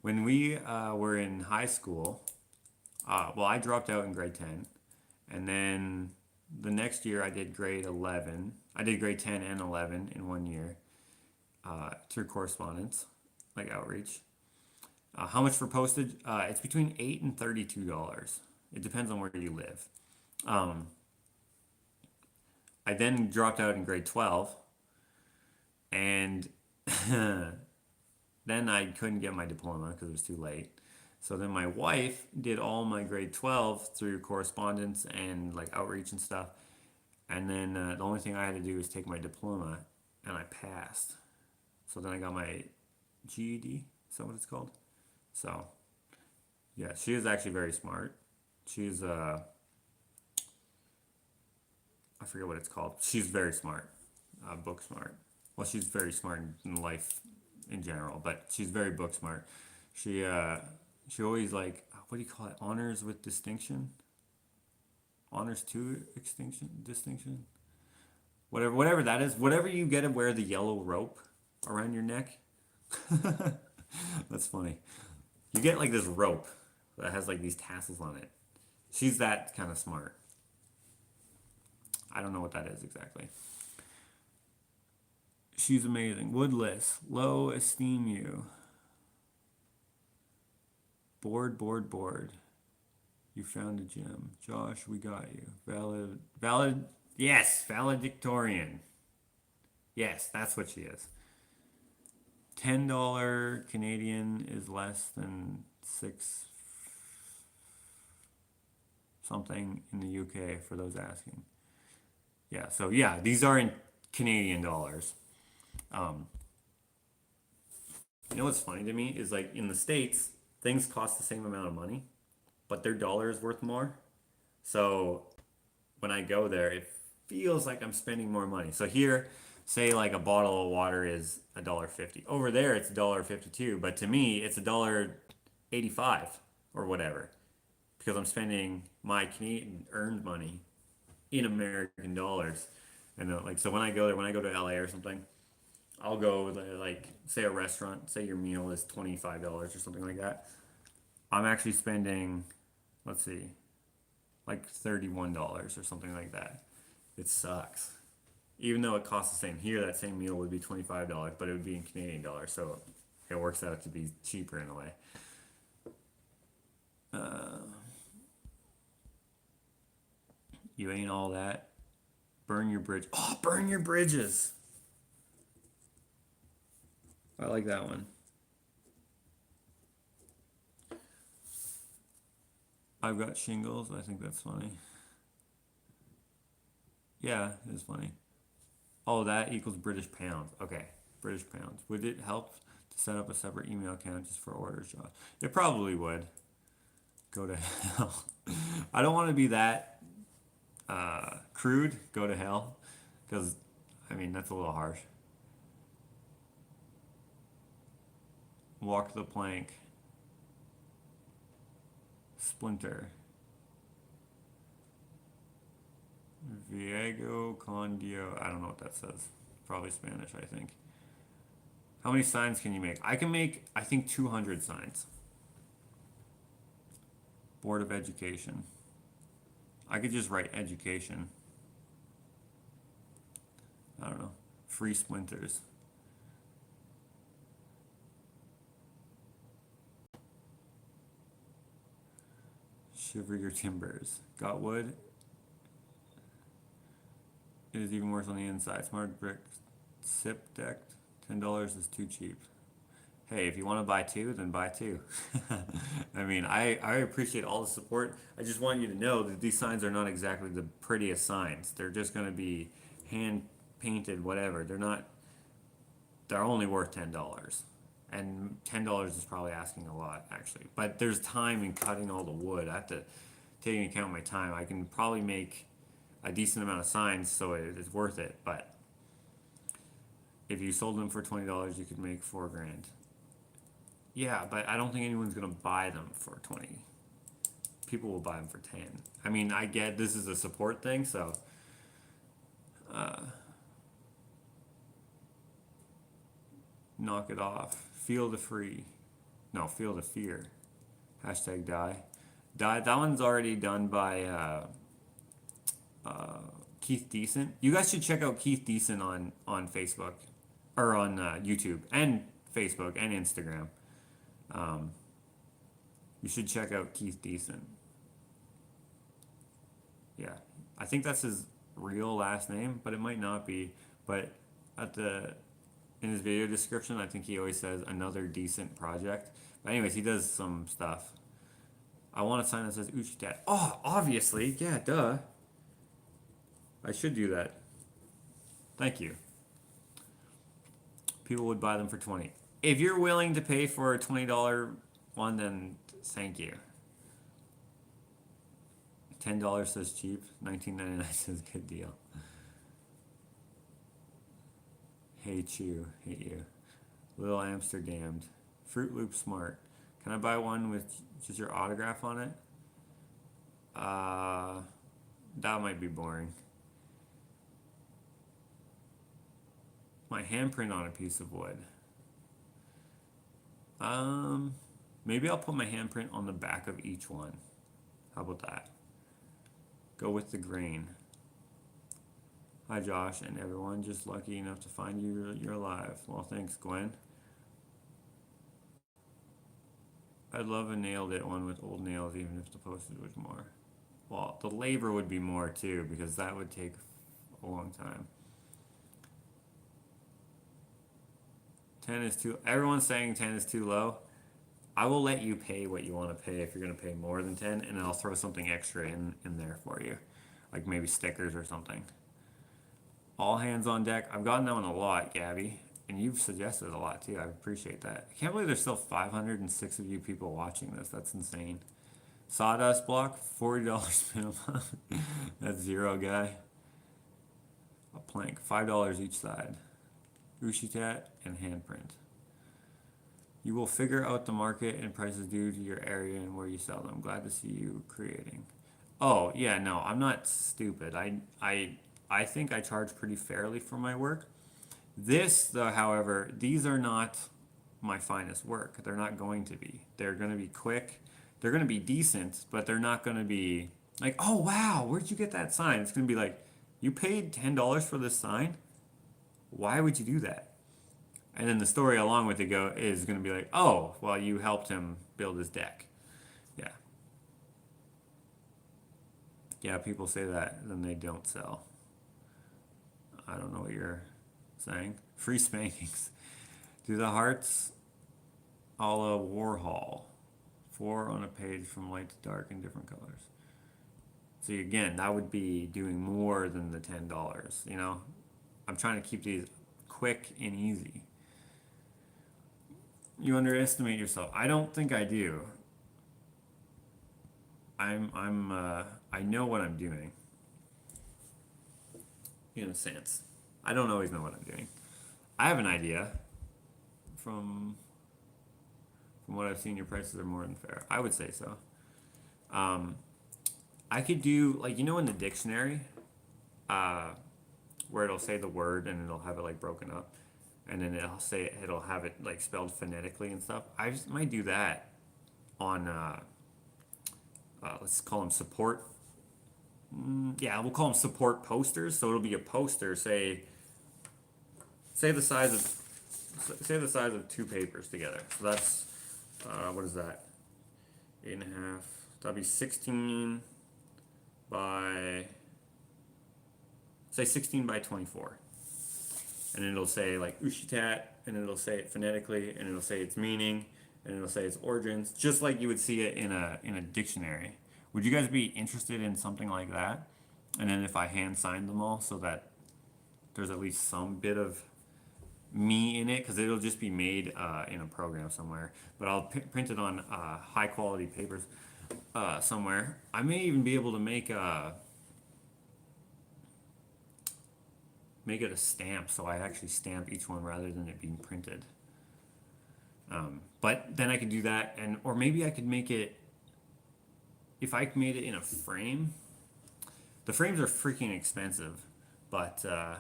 when we were in high school, well, I dropped out in grade 10. And then the next year I did grade 11. I did grade 10 and 11 in one year through correspondence, like outreach. How much for postage? It's between $8 and $32. It depends on where you live. I then dropped out in grade 12, and then I couldn't get my diploma because it was too late. So then my wife did all my grade 12 through correspondence and like outreach and stuff. And then the only thing I had to do was take my diploma, and I passed. So then I got my GED. Is that what it's called? So yeah, she is actually very smart. She's I forget what it's called. She's very smart, book smart. Well, she's very smart in life in general, but she's very book smart. She she always like, what do you call it? Honors with distinction. Honors to extinction, distinction. Whatever that is. Whatever you get to wear the yellow rope around your neck. That's funny. You get like this rope that has like these tassels on it. She's that kind of smart. I don't know what that is exactly. She's amazing. Woodless. Low esteem you. Bored. You found a gem. Josh, we got you. Yes, valedictorian. Yes, that's what she is. $10 Canadian is less than six something in the UK for those asking. Yeah, so yeah, these are in Canadian dollars. Um, you know what's funny to me is like in the States, things cost the same amount of money, but their dollar is worth more. So when I go there, it feels like I'm spending more money. So here, say like a bottle of water is $1.50. Over there, it's $1.52, but to me, it's $1.85 or whatever because I'm spending my Canadian earned money in American dollars. And like so, when I go there, when I go to LA or something, I'll go like say a restaurant, say your meal is $25 or something like that. I'm actually spending, let's see, like $31 or something like that. It sucks. Even though it costs the same here, that same meal would be $25, but it would be in Canadian dollars, so it works out to be cheaper in a way. Uh, you ain't all that. Burn your bridge. Oh, burn your bridges. I like that one. I've got shingles. I think that's funny. Yeah, it is funny. Oh, that equals British pounds. Okay, British pounds. Would it help to set up a separate email account just for orders, Josh? It probably would. Go to hell. I don't want to be that crude. Go to hell, because I mean that's a little harsh. Walk the plank. Splinter. Viego Condio. I don't know what that says. Probably Spanish, I think. How many signs can you make? I can make, I think, 200 signs. Board of Education. I could just write education. I don't know. Free splinters. Shiver your timbers. Got wood? It is even worse on the inside. Smart brick sip decked. $10 is too cheap. Hey, if you want to buy two, then buy two. I mean, I appreciate all the support. I just want you to know that these signs are not exactly the prettiest signs. They're just going to be hand painted, whatever. They're only worth $10. And $10 is probably asking a lot, actually. But there's time in cutting all the wood. I have to take into account my time. I can probably make a decent amount of signs, so it's worth it. But if you sold them for $20, you could make 4 grand. Yeah, but I don't think anyone's gonna buy them for 20. People will buy them for 10. I mean, I get this is a support thing, so knock it off. Feel the free. No, feel the fear. Hashtag die. Die. That one's already done by Keith Decent. You guys should check out Keith Decent on Facebook or on YouTube and Facebook and Instagram. Um, you should check out Keith Decent. Yeah, I think that's his real last name, but it might not be. But at the in his video description, I think he always says another decent project. But anyways, he does some stuff. I want a sign that says Uchitat. Oh, obviously, yeah, duh. I should do that. Thank you. People would buy them for 20. If you're willing to pay for a $20 one, then thank you. $10 says cheap. $19.99 says good deal. Hate you. Hate you. Little Amsterdam. Fruit Loop Smart. Can I buy one with just your autograph on it? That might be boring. My handprint on a piece of wood. Maybe I'll put my handprint on the back of each one. How about that? Go with the grain. Hi Josh and everyone, just lucky enough to find you. You're alive. Well, thanks, Gwen. I'd love a nailed it one with old nails, even if the postage was more. Well, the labor would be more too, because that would take a long time. 10 is too. Everyone's saying 10 is too low. I will let you pay what you want to pay if you're going to pay more than 10, and I'll throw something extra in there for you, like maybe stickers or something. All hands on deck. I've gotten that one a lot, Gabby, and you've suggested a lot too. I appreciate that. I can't believe there's still 506 of you people watching this. That's insane. Sawdust block, $40 minimum. That's zero, guy. A plank, $5 each side. Uchitat and handprint. You will figure out the market and prices due to your area and where you sell them. Glad to see you creating. Oh yeah, no, I'm not stupid. I think I charge pretty fairly for my work. This, though, however, these are not my finest work. They're not going to be. They're going to be quick. They're going to be decent, but they're not going to be like, oh wow, where'd you get that sign? It's going to be like, you paid $10 for this sign? Why would you do that? And then the story along with it is going to be like, oh, well, you helped him build his deck. Yeah. Yeah, people say that, then they don't sell. I don't know what you're saying. Free spankings. Do the hearts a la Warhol. 4 on a page from light to dark in different colors. So again, that would be doing more than the $10, you know? I'm trying to keep these quick and easy. You underestimate yourself. I don't think I do. I know what I'm doing. In a sense. I don't always know what I'm doing. I have an idea. From what I've seen, your prices are more than fair. I would say so. I could do, like, you know, in the dictionary, where it'll say the word and it'll have it like broken up, and then it'll have it like spelled phonetically and stuff. I just might do that on let's call them support. Yeah, we'll call them support posters. So it'll be a poster, say the size of 2 papers together. So that's what is that? 8.5. That'll be 16 by, say 16 by 24. And it'll say like Uchitat, and it'll say it phonetically, and it'll say its meaning, and it'll say its origins, just like you would see it in a dictionary. Would you guys be interested in something like that? And then if I hand sign them all so that there's at least some bit of me in it, because it'll just be made in a program somewhere, but I'll print it on high quality papers somewhere. I may even be able to make it a stamp, so I actually stamp each one rather than it being printed. But then I could do that, or maybe I could make it, if I made it in a frame. The frames are freaking expensive, but I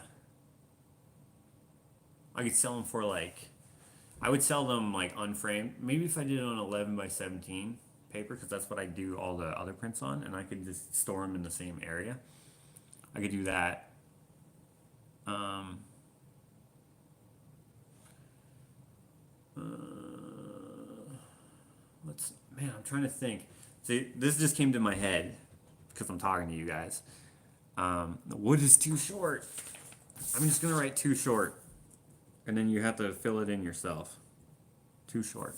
could sell them for like, I would sell them like unframed. Maybe if I did it on 11 by 17 paper, because that's what I do all the other prints on, and I could just store them in the same area. I could do that. Man, I'm trying to think. See, this just came to my head because I'm talking to you guys. The wood is too short. I'm just gonna write too short, and then you have to fill it in yourself. Too short.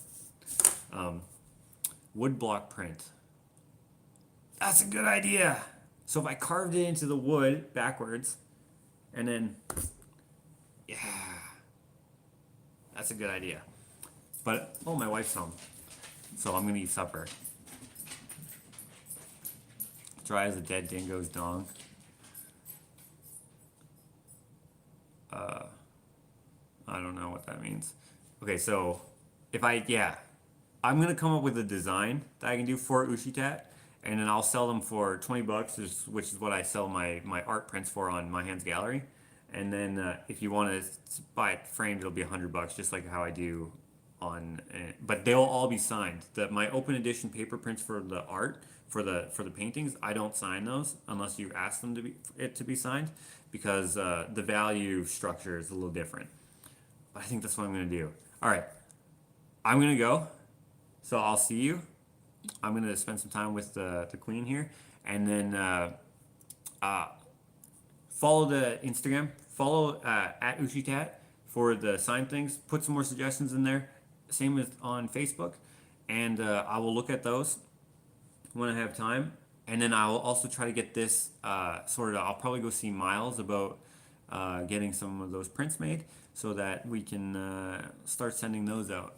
Wood block print. That's a good idea. So if I carved it into the wood backwards, and then, yeah, that's a good idea. But, oh, my wife's home. So I'm gonna eat supper. Dry as a dead dingo's dong. I don't know what that means. Okay, so I'm gonna come up with a design that I can do for UshiTat, and then I'll sell them for 20 bucks, which is what I sell my art prints for on My Hands Gallery. And then if you want to buy it framed, it'll be 100 bucks, just like how I do on. But they'll all be signed. My open edition paper prints for the art for the paintings, I don't sign those unless you ask them to be signed, because the value structure is a little different. But I think that's what I'm gonna do. All right, I'm gonna go. So I'll see you. I'm gonna spend some time with the queen here, and then follow the Instagram. Follow at UshiTat for the sign things. Put some more suggestions in there. Same as on Facebook, and I will look at those when I have time. And then I will also try to get this sorted out. I'll probably go see Miles about getting some of those prints made, so that we can start sending those out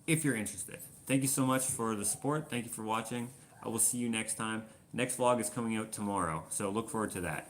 if you're interested. Thank you so much for the support. Thank you for watching. I will see you next time. Next vlog is coming out tomorrow, so look forward to that.